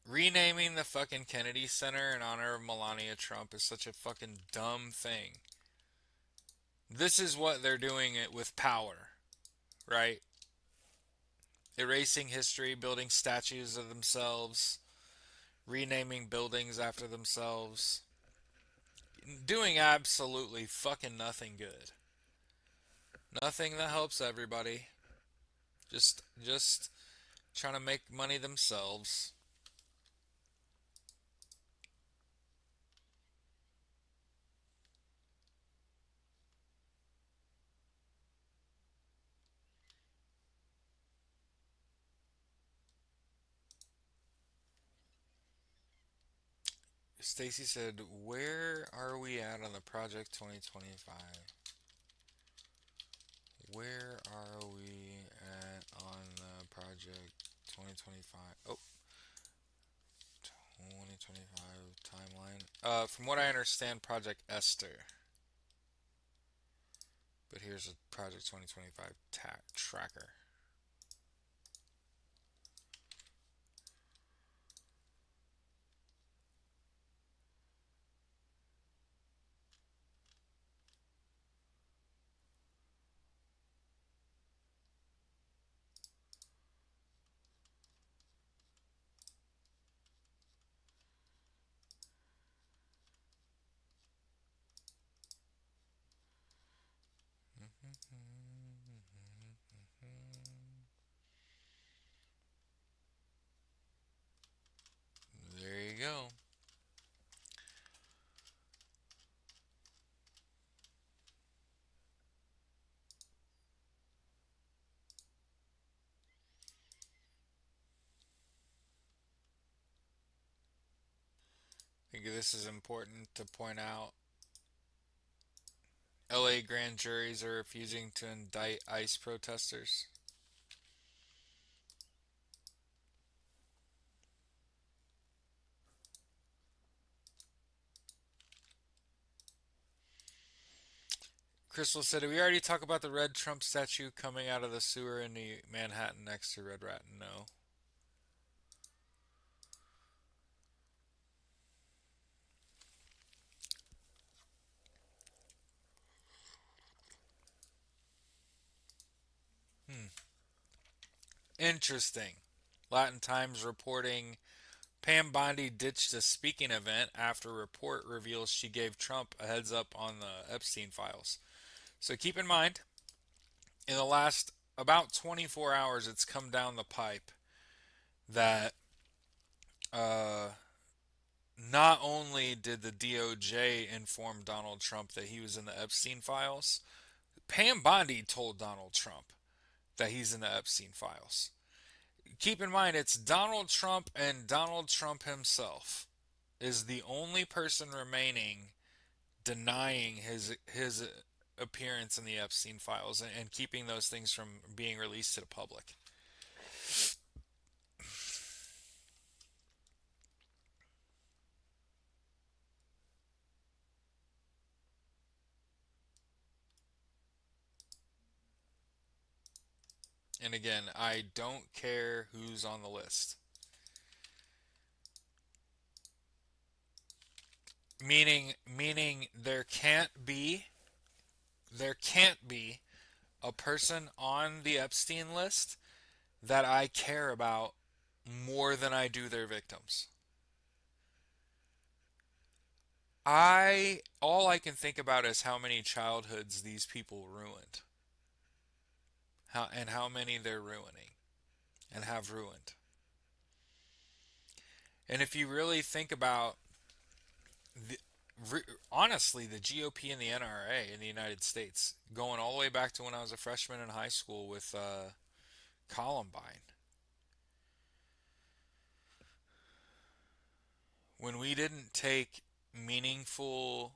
Renaming the fucking Kennedy Center in honor of Melania Trump is such a fucking dumb thing. This is what they're doing it with power, right? Erasing history, building statues of themselves, renaming buildings after themselves, doing absolutely fucking nothing good. Nothing that helps everybody. Just trying to make money themselves. Stacy said, "Where are we at on the Project 2025? Where are we at on the Project 2025? Oh, 2025 timeline. From what I understand, Project Esther. But here's a Project 2025 tracker. There you go. I think this is important to point out. LA grand juries are refusing to indict ICE protesters. Crystal said, "Did we already talk about the red Trump statue coming out of the sewer in Manhattan next to Red Rat?" No. Interesting. Latin Times reporting Pam Bondi ditched a speaking event after report reveals she gave Trump a heads up on the Epstein files. So keep in mind, in the last about 24 hours, it's come down the pipe that uh, not only did the DOJ inform Donald Trump that he was in the Epstein files, Pam Bondi told Donald Trump that he's in the Epstein files. Keep in mind, it's Donald Trump, and Donald Trump himself is the only person remaining denying his appearance in the Epstein files and keeping those things from being released to the public. And again, I don't care who's on the list. Meaning there can't be a person on the Epstein list that I care about more than I do their victims. I all I can think about is how many childhoods these people ruined. How many they're ruining and have ruined. And if you really think about the, honestly, the GOP and the NRA in the United States, going all the way back to when I was a freshman in high school with Columbine, when we didn't take meaningful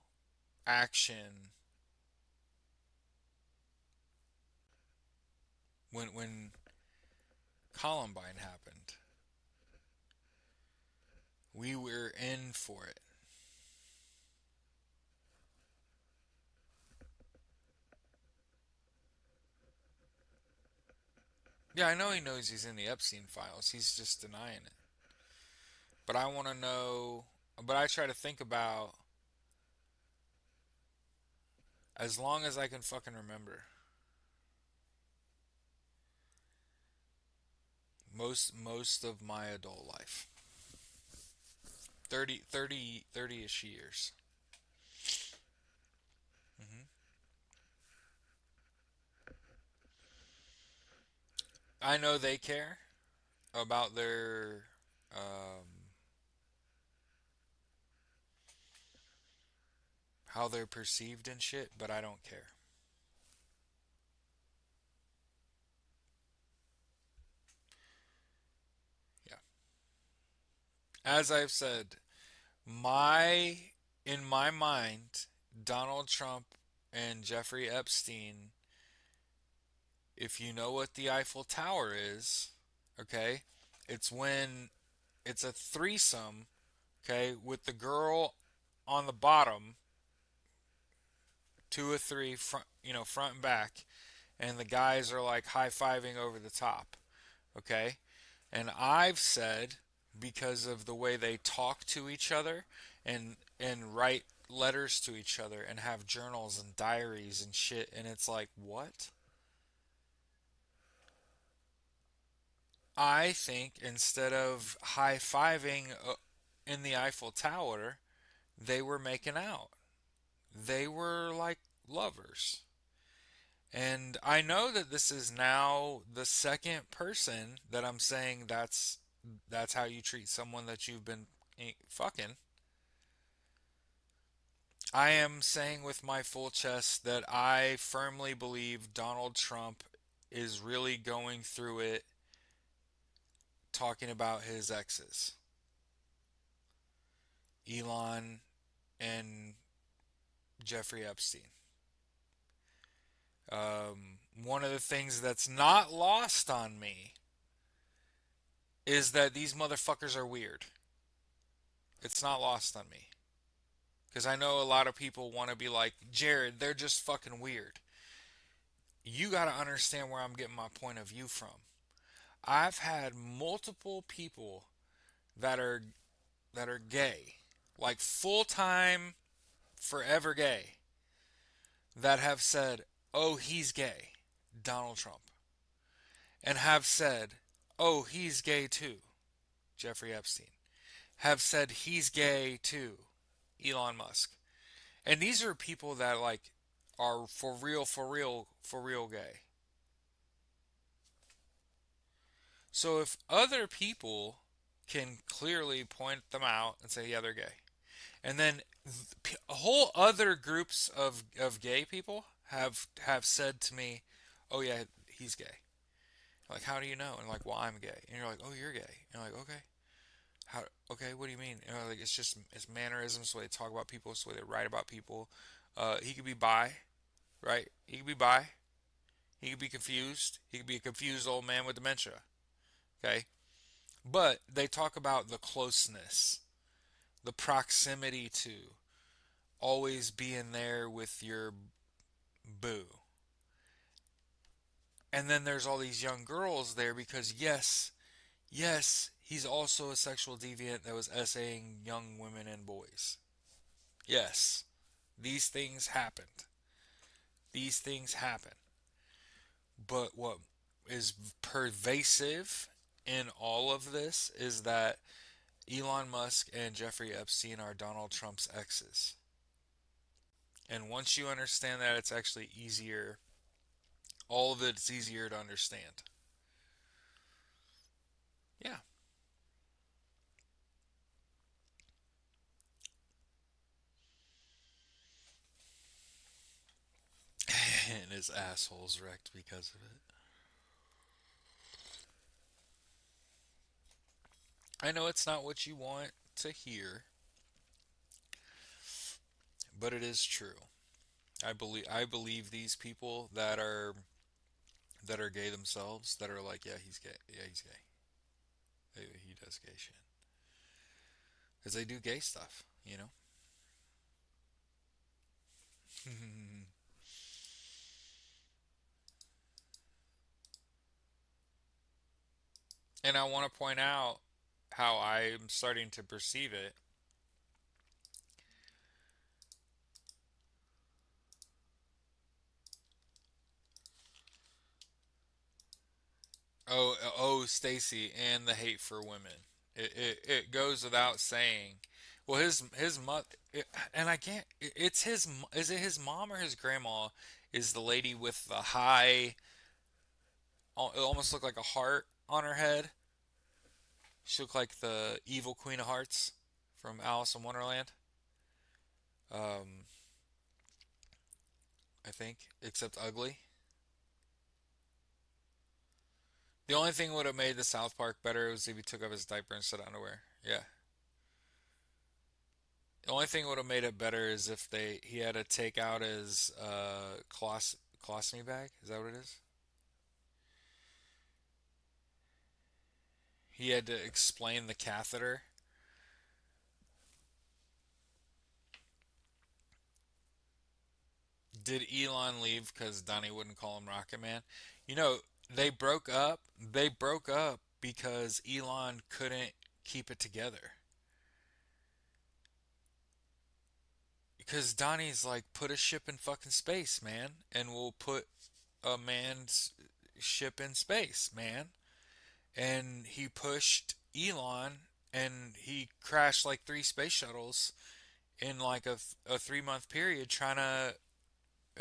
action, when Columbine happened, we were in for it. Yeah, I know he knows he's in the Epstein files. He's just denying it. But I want to know. But I try to think about as long as I can fucking remember. Most of my adult life. 30-ish years. hmm I know they care about their how they're perceived and shit, but I don't care. Yeah. As I've said, my in my mind, Donald Trump and Jeffrey Epstein, if you know what the Eiffel Tower is, okay, it's when it's a threesome, okay, with the girl on the bottom, two or three front, front and back, and the guys are like high-fiving over the top, okay? And I've said, because of the way they talk to each other and write letters to each other and have journals and diaries and shit, and it's like, what? I think instead of high-fiving in the Eiffel Tower, they were making out. They were like lovers. And I know that this is now the second person that I'm saying that's how you treat someone that you've been fucking. I am saying with my full chest that I firmly believe Donald Trump is really going through it talking about his exes, Elon and Jeffrey Epstein. One of the things that's not lost on me is that these motherfuckers are weird. It's not lost on me. Because I know a lot of people want to be like, Jared, they're just fucking weird. You got to understand where I'm getting my point of view from. I've had multiple people that are gay, like full time, forever gay, that have said, "Oh, he's gay," Donald Trump, and have said, oh, he's gay too, Jeffrey Epstein, have said he's gay too, Elon Musk. And these are people that like are for real, for real, for real gay. So if other people can clearly point them out and say, yeah, they're gay, and then whole other groups of gay people have said to me, oh yeah, he's gay. Like, how do you know? And like, well, I'm gay. And you're like, oh, you're gay. And you're like, okay. How? Okay, what do you mean? Like, it's just it's mannerisms, the way they talk about people, it's the way they write about people. He could be bi, right? He could be bi. He could be confused. He could be a confused old man with dementia. Okay, but they talk about the closeness, the proximity to, always being there with your boo. And then there's all these young girls there because yes, yes, he's also a sexual deviant that was essaying young women and boys. Yes, these things happened. These things happen. But what is pervasive in all of this is that Elon Musk and Jeffrey Epstein are Donald Trump's exes. And once you understand that, it's actually easier. All of it's easier to understand. Yeah. And his asshole's wrecked because of it. I know it's not what you want to hear, but it is true. I believe these people that are gay themselves that are like, yeah, he's gay. Yeah, he's gay. He does gay shit because they do gay stuff, you know. And I want to point out how I'm starting to perceive it. Oh, Stacy, and the hate for women. It goes without saying. Well, his mother, and I can't. It's his. Is it his mom or his grandma? Is the lady with the high? It almost looked like a heart on her head. She looked like the evil Queen of Hearts from Alice in Wonderland. Um, I think, except ugly. The only thing would have made the South Park better was if he took off his diaper instead of underwear. Yeah. The only thing would have made it better is if he had to take out his colostomy bag. Is that what it is? He had to explain the catheter. Did Elon leave because Donnie wouldn't call him Rocket Man? You know, they broke up. They broke up because Elon couldn't keep it together. Because Donnie's like, put a ship in fucking space, man, and we'll put a man's ship in space, man. And he pushed Elon, and he crashed like three space shuttles in like a 3 month period trying to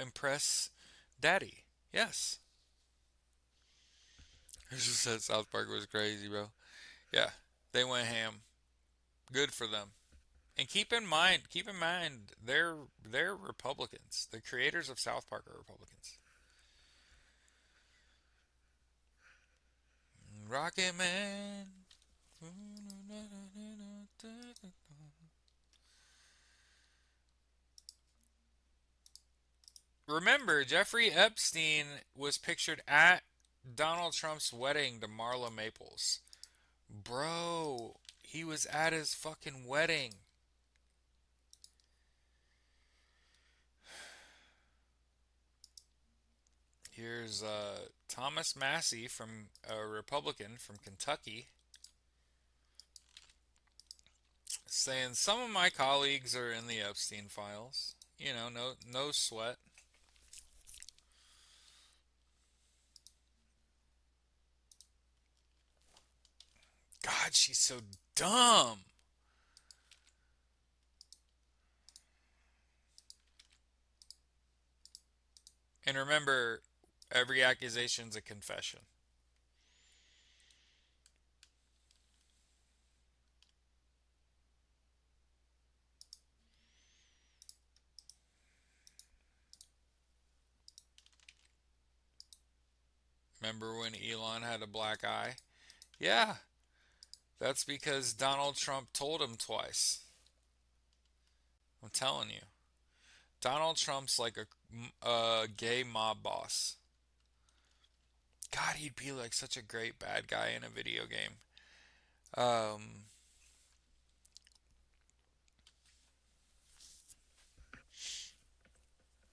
impress Daddy. Yes. I just said South Park was crazy, bro. Yeah, they went ham. Good for them. And keep in mind, they're Republicans. The creators of South Park are Republicans. Rocket Man. Remember, Jeffrey Epstein was pictured at Donald Trump's wedding to Marla Maples. Bro, he was at his fucking wedding. Here's Thomas Massey from a Republican from Kentucky saying some of my colleagues are in the Epstein files. You know, no sweat. God, she's so dumb. And remember, every accusation's a confession. Remember when Elon had a black eye? Yeah, that's because Donald Trump told him twice. I'm telling you. Donald Trump's like a gay mob boss. God, he'd be like such a great bad guy in a video game. Um,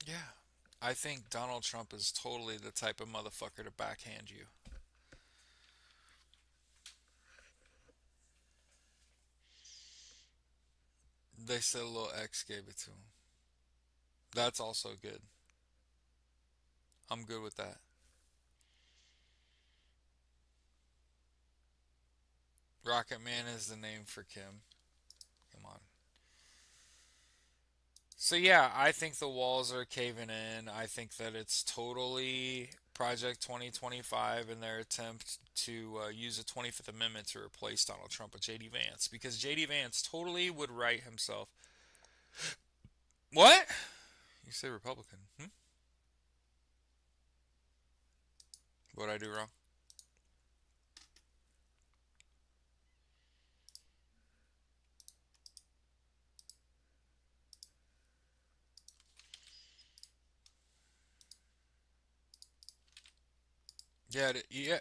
yeah. I think Donald Trump is totally the type of motherfucker to backhand you. They said a little X gave it to him. That's also good. I'm good with that. Rocket Man is the name for Kim. Come on. So yeah, I think the walls are caving in. I think that it's totally Project 2025 in their attempt to use the 25th Amendment to replace Donald Trump with JD Vance because JD Vance totally would write himself. What? You say Republican? Hmm? What I do wrong? Yeah,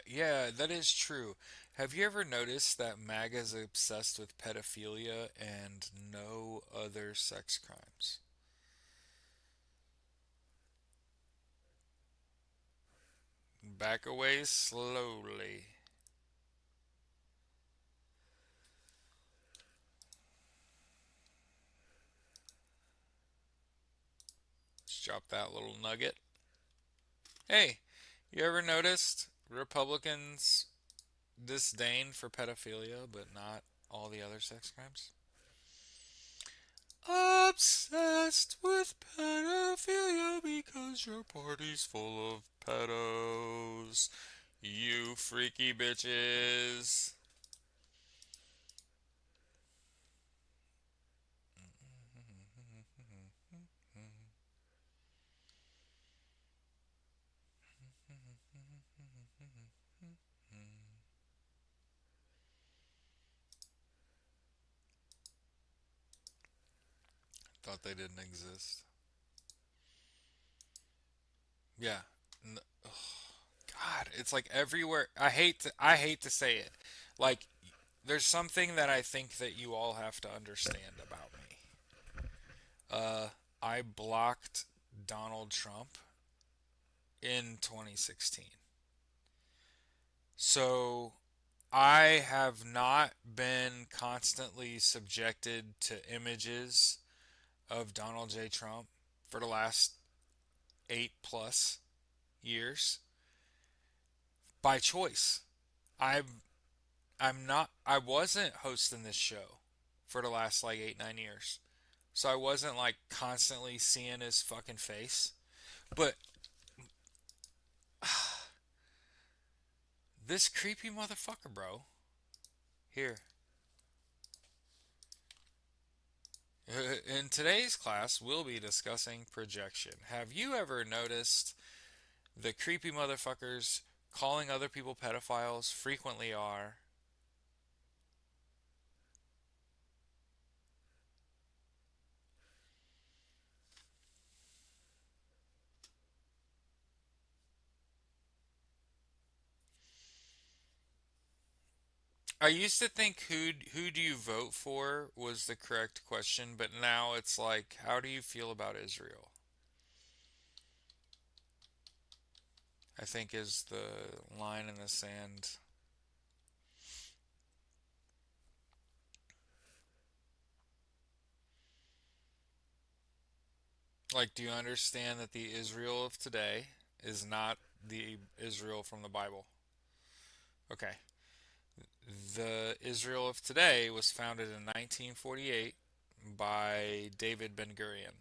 yeah, that is true. Have you ever noticed that MAGA is obsessed with pedophilia and no other sex crimes? Back away slowly. Let's drop that little nugget. Hey, you ever noticed Republicans disdain for pedophilia but not all the other sex crimes? Obsessed with pedophilia because your party's full of pedos. You freaky bitches. Thought they didn't exist. Yeah. God, it's like everywhere. I hate to say it. Like there's something that I think that you all have to understand about me. Uh, I blocked Donald Trump in 2016. So I have not been constantly subjected to images of Donald J. Trump for the last 8+ years by choice. I'm I wasn't hosting this show for the last like 8, 9 years. So I wasn't like constantly seeing his fucking face. But this creepy motherfucker, bro. Here. In today's class, we'll be discussing projection. Have you ever noticed the creepy motherfuckers calling other people pedophiles frequently are? I used to think who do you vote for was the correct question, but now it's like how do you feel about Israel? I think is the line in the sand. Like, do you understand that the Israel of today is not the Israel from the Bible? Okay. The Israel of today was founded in 1948 by David Ben Gurion,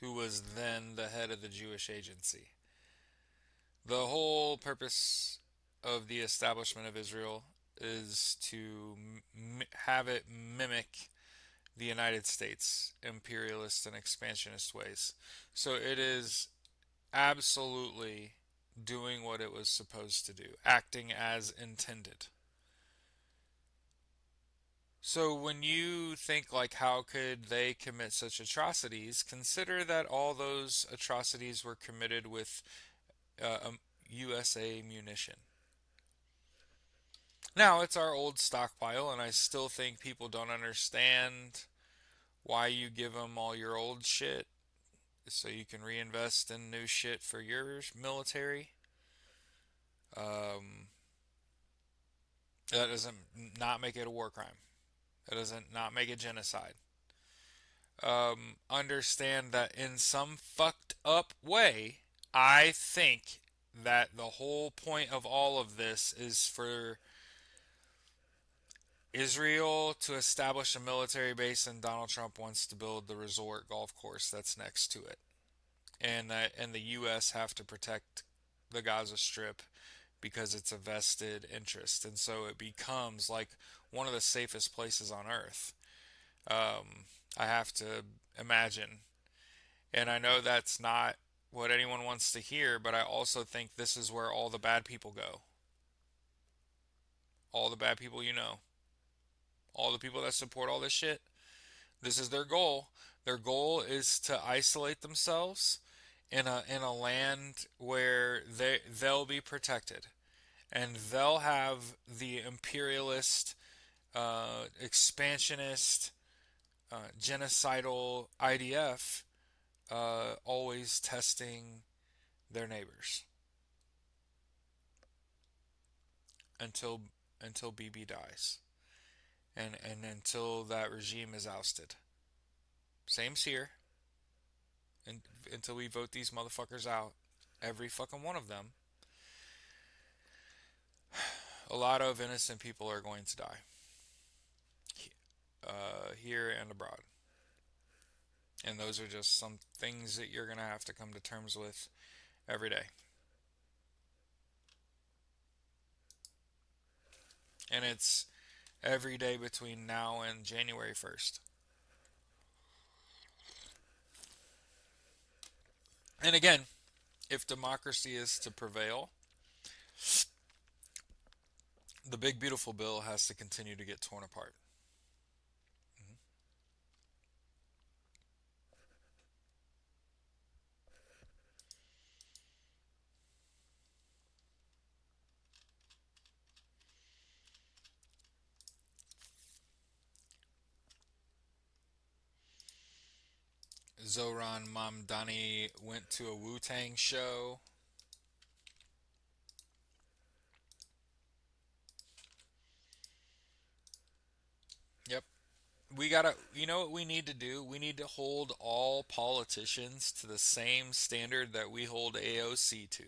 who was then the head of the Jewish Agency. The whole purpose of the establishment of Israel is to have it mimic the United States imperialist and expansionist ways. So it is absolutely doing what it was supposed to do, acting as intended. So when you think like how could they commit such atrocities, consider that all those atrocities were committed with USA munition. Now it's our old stockpile, and I still think people don't understand why you give them all your old shit so you can reinvest in new shit for your military. Um, that doesn't not make it a war crime. That doesn't not make it genocide. Understand that in some fucked up way, I think that the whole point of all of this is for Israel to establish a military base, and Donald Trump wants to build the resort golf course that's next to it. And the U.S. have to protect the Gaza Strip because it's a vested interest, and so it becomes like one of the safest places on earth. I have to imagine, and I know that's not what anyone wants to hear, but I also think this is where all the bad people go. All the bad people you know, all the people that support all this shit. This is their goal. Their goal is to isolate themselves in a land where they'll be protected, and they'll have the imperialist, expansionist, genocidal IDF always testing their neighbors until BB dies, and until that regime is ousted. Same's here, and until we vote these motherfuckers out, every fucking one of them, a lot of innocent people are going to die, here and abroad. And those are just some things that you're gonna have to come to terms with every day. And it's every day between now and January 1st. And again, if democracy is to prevail, the big beautiful bill has to continue to get torn apart. Mm-hmm. Zohran Mamdani went to a Wu Tang show. Yep. We gotta, you know what we need to do? We need to hold all politicians to the same standard that we hold AOC to.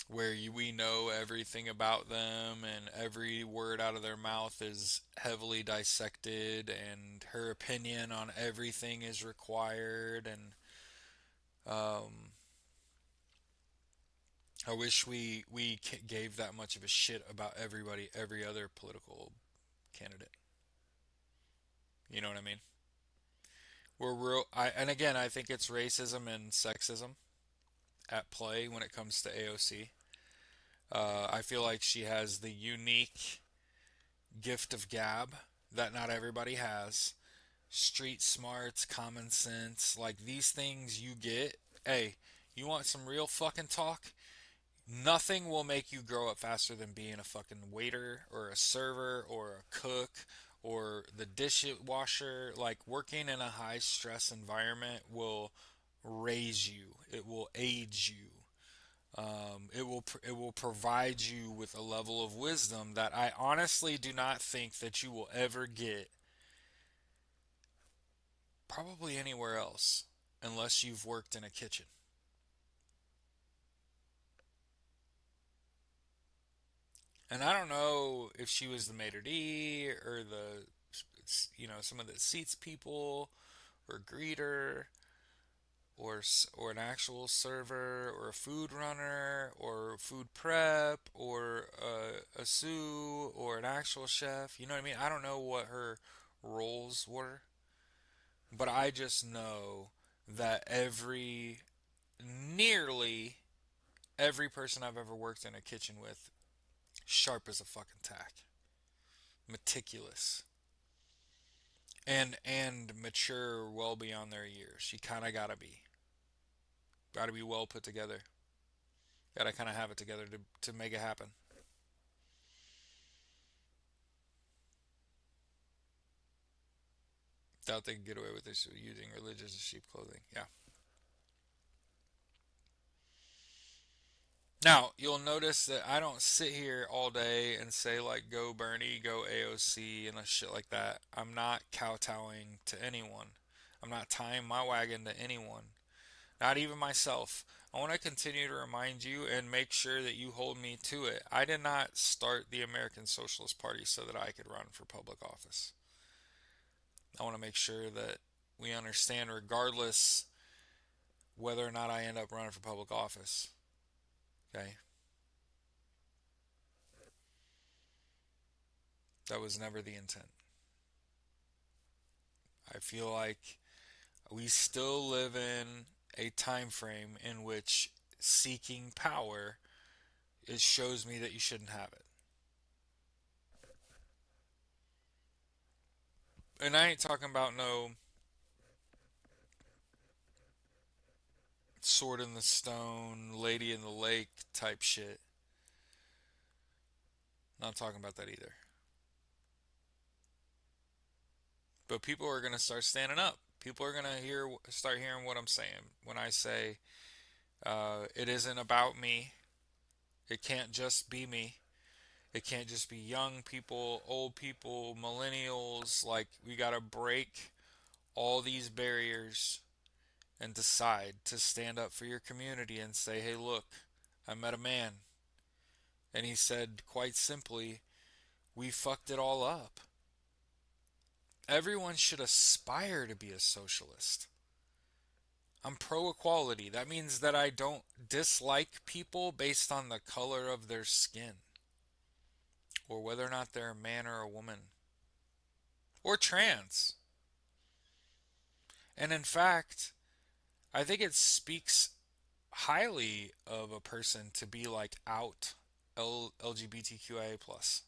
Where we know everything about them and every word out of their mouth is heavily dissected and her opinion on everything is required, and um, I wish we gave that much of a shit about every other political candidate. You know what I mean? We're real and again I think it's racism and sexism at play when it comes to AOC. I feel like she has the unique gift of gab that not everybody has. Street smarts, common sense, like these things you get. Hey, you want some real fucking talk? Nothing will make you grow up faster than being a fucking waiter or a server or a cook or the dishwasher. Like working in a high stress environment will raise you. It will age you. It will provide you with a level of wisdom that I honestly do not think that you will ever get probably anywhere else unless you've worked in a kitchen. And I don't know if she was the maitre d' or the, someone that seats people or greeter or an actual server or a food runner or food prep or a sous or an actual chef. You know what I mean? I don't know what her roles were, but I just know that nearly every person I've ever worked in a kitchen with, sharp as a fucking tack, meticulous, and mature well beyond their years. You kind of gotta be well put together. Gotta kind of have it together to make it happen. Doubt they can get away with this using religious as sheep clothing. Yeah. Now, you'll notice that I don't sit here all day and say, like, go Bernie, go AOC, and shit like that. I'm not kowtowing to anyone. I'm not tying my wagon to anyone, not even myself. I want to continue to remind you and make sure that you hold me to it. I did not start the American Socialist Party so that I could run for public office. I want to make sure that we understand, regardless whether or not I end up running for public office. Okay? That was never the intent. I feel like we still live in a time frame in which seeking power, it shows me that you shouldn't have it. And I ain't talking about no sword in the stone, lady in the lake type shit. Not talking about that either. But people are going to start standing up. People are going to start hearing what I'm saying when I say it isn't about me. It can't just be me. It can't just be young people, old people, millennials. Like, we got to break all these barriers and decide to stand up for your community and say, hey, look, I met a man. And he said, quite simply, we fucked it all up. Everyone should aspire to be a socialist. I'm pro equality. That means that I don't dislike people based on the color of their skin or whether or not they're a man or a woman or trans. And in fact, I think it speaks highly of a person to be like out LGBTQIA plus,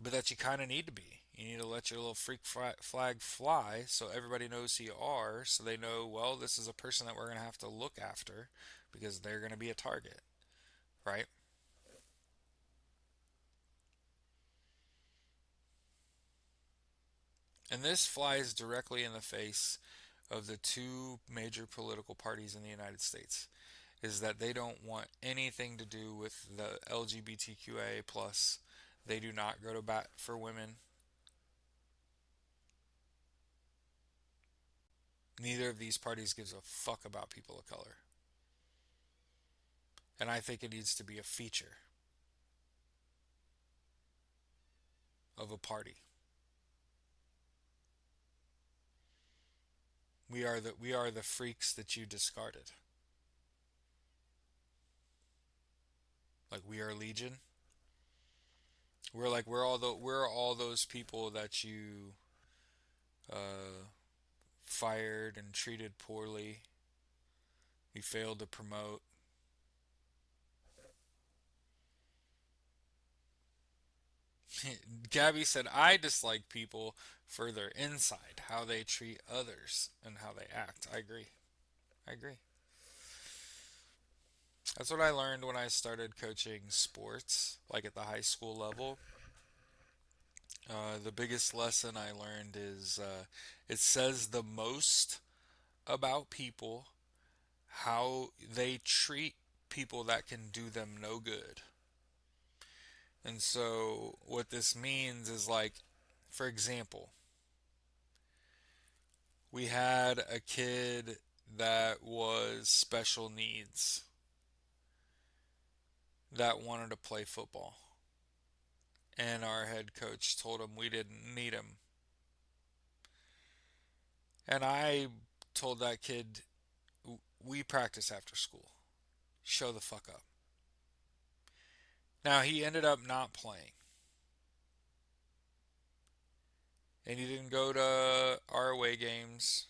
but that you kind of need to be. You need to let your little freak flag fly so everybody knows who you are, so they know, well, this is a person that we're going to have to look after because they're going to be a target, right? And this flies directly in the face of the two major political parties in the United States, is that they don't want anything to do with the LGBTQIA plus. They do not go to bat for women. Neither of these parties gives a fuck about people of color. And I think it needs to be a feature of a party. We are the freaks that you discarded. Like, we are Legion. We're all those people that you uh, fired and treated poorly. You failed to promote. Gabby said, I dislike people for their inside, how they treat others, and how they act. I agree. I agree. That's what I learned when I started coaching sports, like at the high school level. The biggest lesson I learned is it says the most about people how they treat people that can do them no good. And so, what this means is, like, for example, we had a kid that was special needs, that wanted to play football. And our head coach told him we didn't need him. And I told that kid, we practice after school. Show the fuck up. Now, he ended up not playing. And he didn't go to our away games.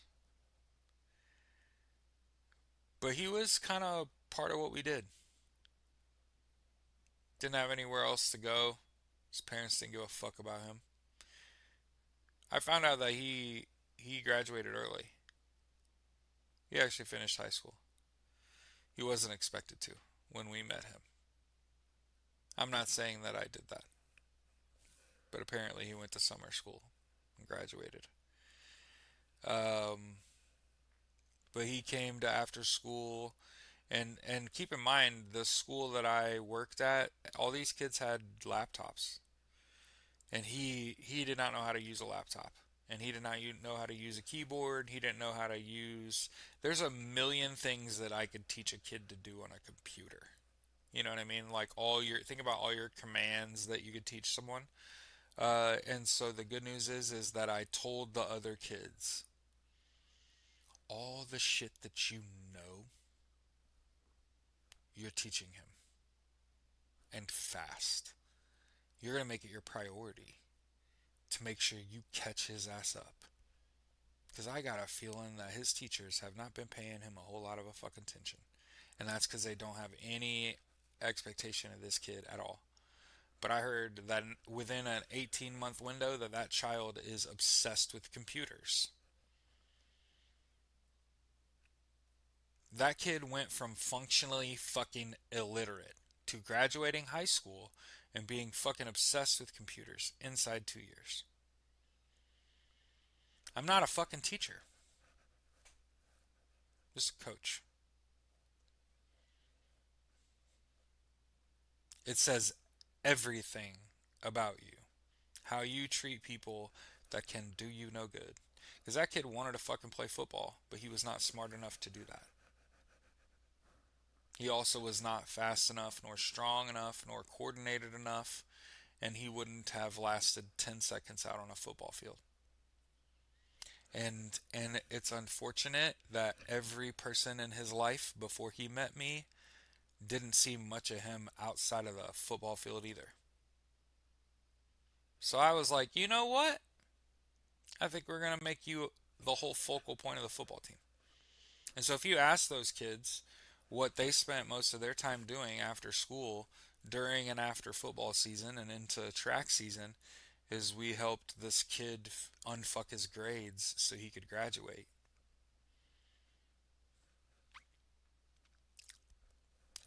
But he was kind of part of what we did. Didn't have anywhere else to go. His parents didn't give a fuck about him. I found out that he graduated early. He actually finished high school. He wasn't expected to when we met him. I'm not saying that I did that, but apparently he went to summer school and graduated. Um, but he came to after school, and keep in mind the school that I worked at, all these kids had laptops, and he did not know how to use a laptop. And he did not know how to use a keyboard. He didn't know how to use. There's a million things that I could teach a kid to do on a computer. You know what I mean? Like think about all your commands that you could teach someone. And so the good news is that I told the other kids all the shit that you know, you're teaching him, and fast. You're gonna make it your priority to make sure you catch his ass up. Because I got a feeling that his teachers have not been paying him a whole lot of a fucking attention. And that's because they don't have any expectation of this kid at all. But I heard that within an 18-month window that child is obsessed with computers. That kid went from functionally fucking illiterate to graduating high school and being fucking obsessed with computers inside 2 years. I'm not a fucking teacher, just a coach. It says everything about you, how you treat people that can do you no good. Because that kid wanted to fucking play football, but he was not smart enough to do that. He also was not fast enough, nor strong enough, nor coordinated enough, and he wouldn't have lasted 10 seconds out on a football field. And it's unfortunate that every person in his life before he met me didn't see much of him outside of the football field either. So I was like, you know what? I think we're going to make you the whole focal point of the football team. And so if you ask those kids what they spent most of their time doing after school, during and after football season and into track season, is we helped this kid unfuck his grades so he could graduate.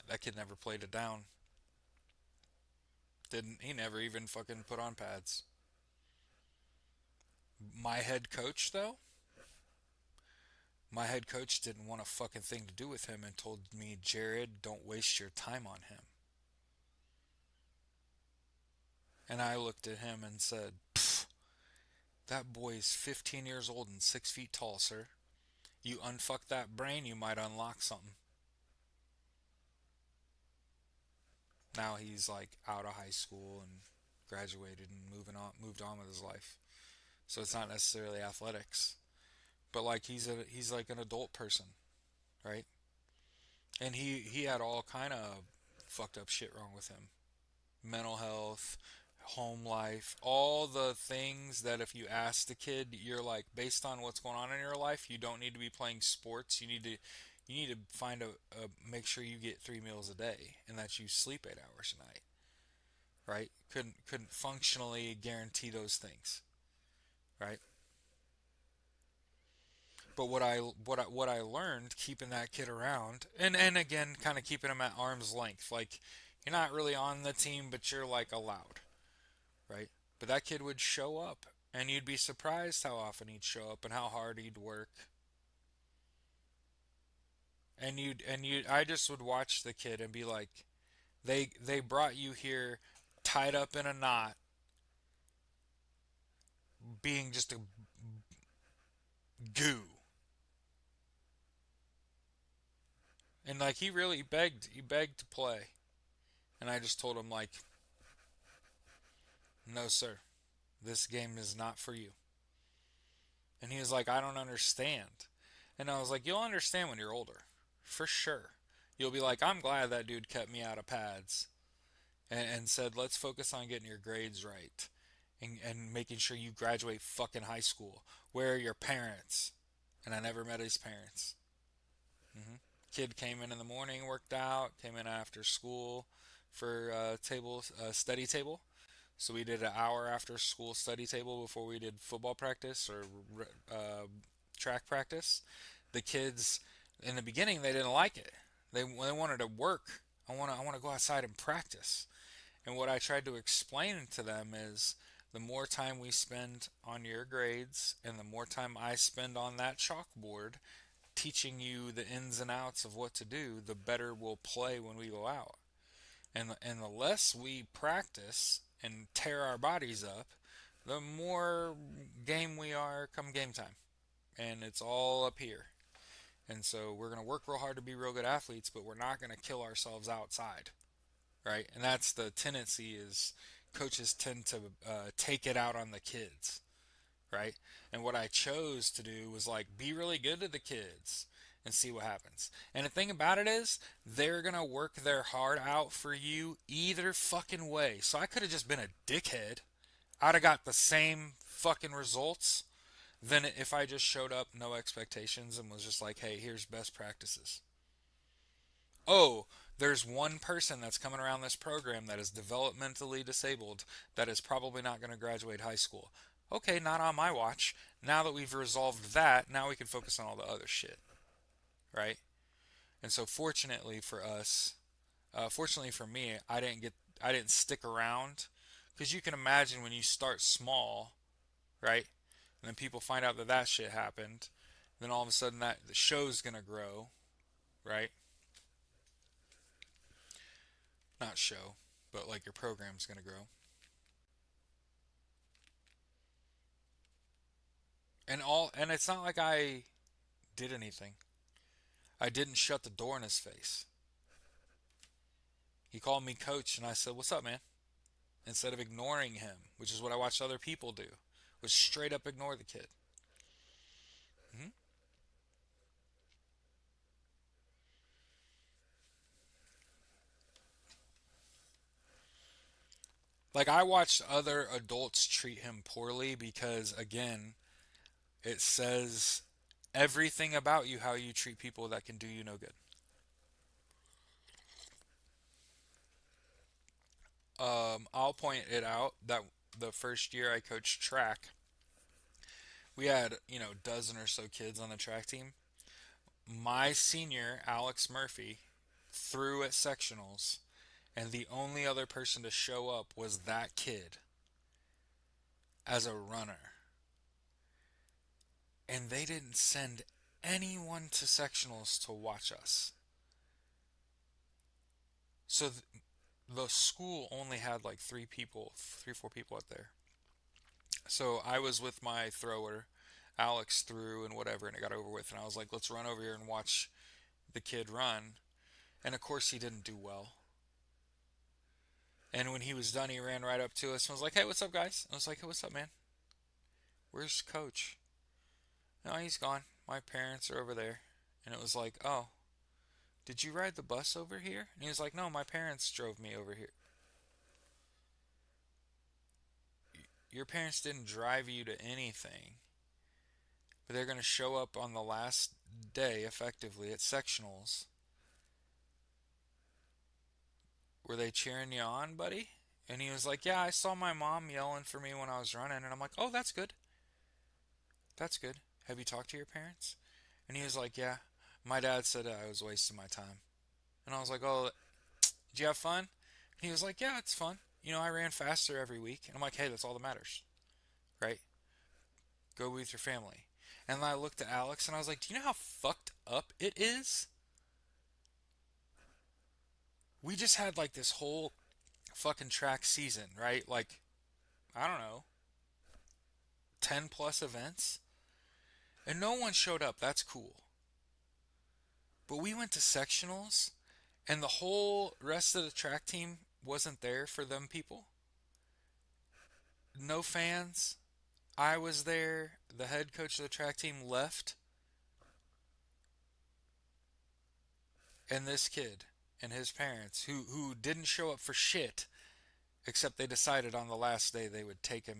That kid never played it down. Didn't he never even fucking put on pads. My head coach though, my head coach didn't want a fucking thing to do with him and told me, Jared, don't waste your time on him. And I looked at him and said, that boy is 15 years old and 6 feet tall, sir. You unfuck that brain, you might unlock something. Now he's like out of high school and graduated and moved on with his life. So it's not necessarily athletics, but like he's like an adult person, right? And he had all kind of fucked up shit wrong with him. Mental health, home life, all the things that if you ask the kid, you're like, based on what's going on in your life, you don't need to be playing sports. You need to find make sure you get 3 meals a day and that you sleep 8 hours a night, right? Couldn't functionally guarantee those things, right? But what I learned keeping that kid around, and again, kind of keeping him at arm's length, like you're not really on the team, but you're like allowed, right? But that kid would show up, and you'd be surprised how often he'd show up and how hard he'd work. I just would watch the kid and be like, they brought you here tied up in a knot, being just a goo. And like he begged to play. And I just told him, like, no, sir, this game is not for you. And he was like, I don't understand. And I was like, you'll understand when you're older. For sure. You'll be like, I'm glad that dude kept me out of pads and said, let's focus on getting your grades right and making sure you graduate fucking high school. Where are your parents? And I never met his parents. hmm Kid came in the morning, worked out, came in after school for study table. So we did an hour after school study table before we did football practice or uh, track practice. The kids in the beginning they didn't like it. They wanted to work. I want to go outside and practice. And what I tried to explain to them is the more time we spend on your grades and the more time I spend on that chalkboard teaching you the ins and outs of what to do, the better we'll play when we go out. And the less we practice and tear our bodies up, the more game we are come game time. And it's all up here. And so we're going to work real hard to be real good athletes, but we're not going to kill ourselves outside, right? And that's the tendency is coaches tend to take it out on the kids, right? And what I chose to do was like be really good to the kids and see what happens. And the thing about it is, they're gonna work their heart out for you either fucking way. So I could have just been a dickhead. I'd have got the same fucking results than if I just showed up no expectations and was just like, hey, here's best practices. Oh, there's one person that's coming around this program that is developmentally disabled that is probably not going to graduate high school. Okay, not on my watch. Now that we've resolved that, now we can focus on all the other shit, right? And so fortunately for me, I didn't stick around because you can imagine when you start small, right? And then people find out that that shit happened, then all of a sudden that the show's going to grow, right? Not show, but like your program's going to grow. And it's not like I did anything. I didn't shut the door in his face. He called me coach and I said, "What's up, man?" Instead of ignoring him, which is what I watched other people do, was straight up ignore the kid. hmm Like I watched other adults treat him poorly because again, it says everything about you how you treat people that can do you no good. I'll point it out that the first year I coached track, we had, dozen or so kids on the track team. My senior, Alex Murphy, threw at sectionals, and the only other person to show up was that kid as a runner. And they didn't send anyone to sectionals to watch us. So the school only had like three people, three, four people out there. So I was with my thrower. Alex threw and whatever, and it got over with. And I was like, let's run over here and watch the kid run. And of course, he didn't do well. And when he was done, he ran right up to us and was like, hey, what's up, guys? I was like, hey, what's up, man? Where's coach? No, he's gone. My parents are over there. And it was like, oh, did you ride the bus over here? And he was like, no, my parents drove me over here. Your parents didn't drive you to anything, but they're going to show up on the last day effectively at sectionals. Were they cheering you on, buddy? And he was like, yeah, I saw my mom yelling for me when I was running. And I'm like, oh, that's good. That's good. Have you talked to your parents? And he was like, yeah, my dad said I was wasting my time. And I was like, oh, did you have fun? And he was like, yeah, it's fun. I ran faster every week. And I'm like, hey, that's all that matters, right? Go with your family. And I looked at Alex and I was like, do you know how fucked up it is? We just had like this whole fucking track season, right? Like, I don't know, 10 plus events. And no one showed up. That's cool. But we went to sectionals and the whole rest of the track team wasn't there for them people. No fans. I was there. The head coach of the track team left, and this kid and his parents, who didn't show up for shit, except they decided on the last day they would take him,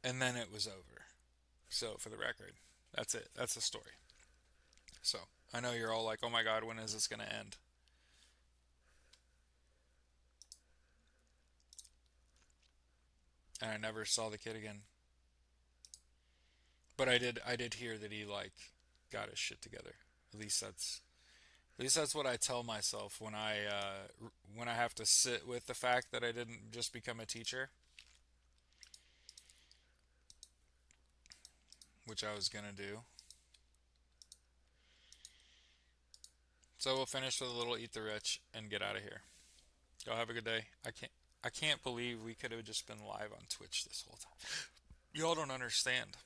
and then it was over. So for the record, that's it. That's the story. So I know you're all like, "Oh my God, when is this gonna end?" And I never saw the kid again. But I did hear that he like got his shit together. At least that's at least that's what I tell myself when I have to sit with the fact that I didn't just become a teacher, which I was gonna do. So we'll finish with a little eat the rich and get out of here. Y'all have a good day. I can't believe we could have just been live on Twitch this whole time. Y'all don't understand.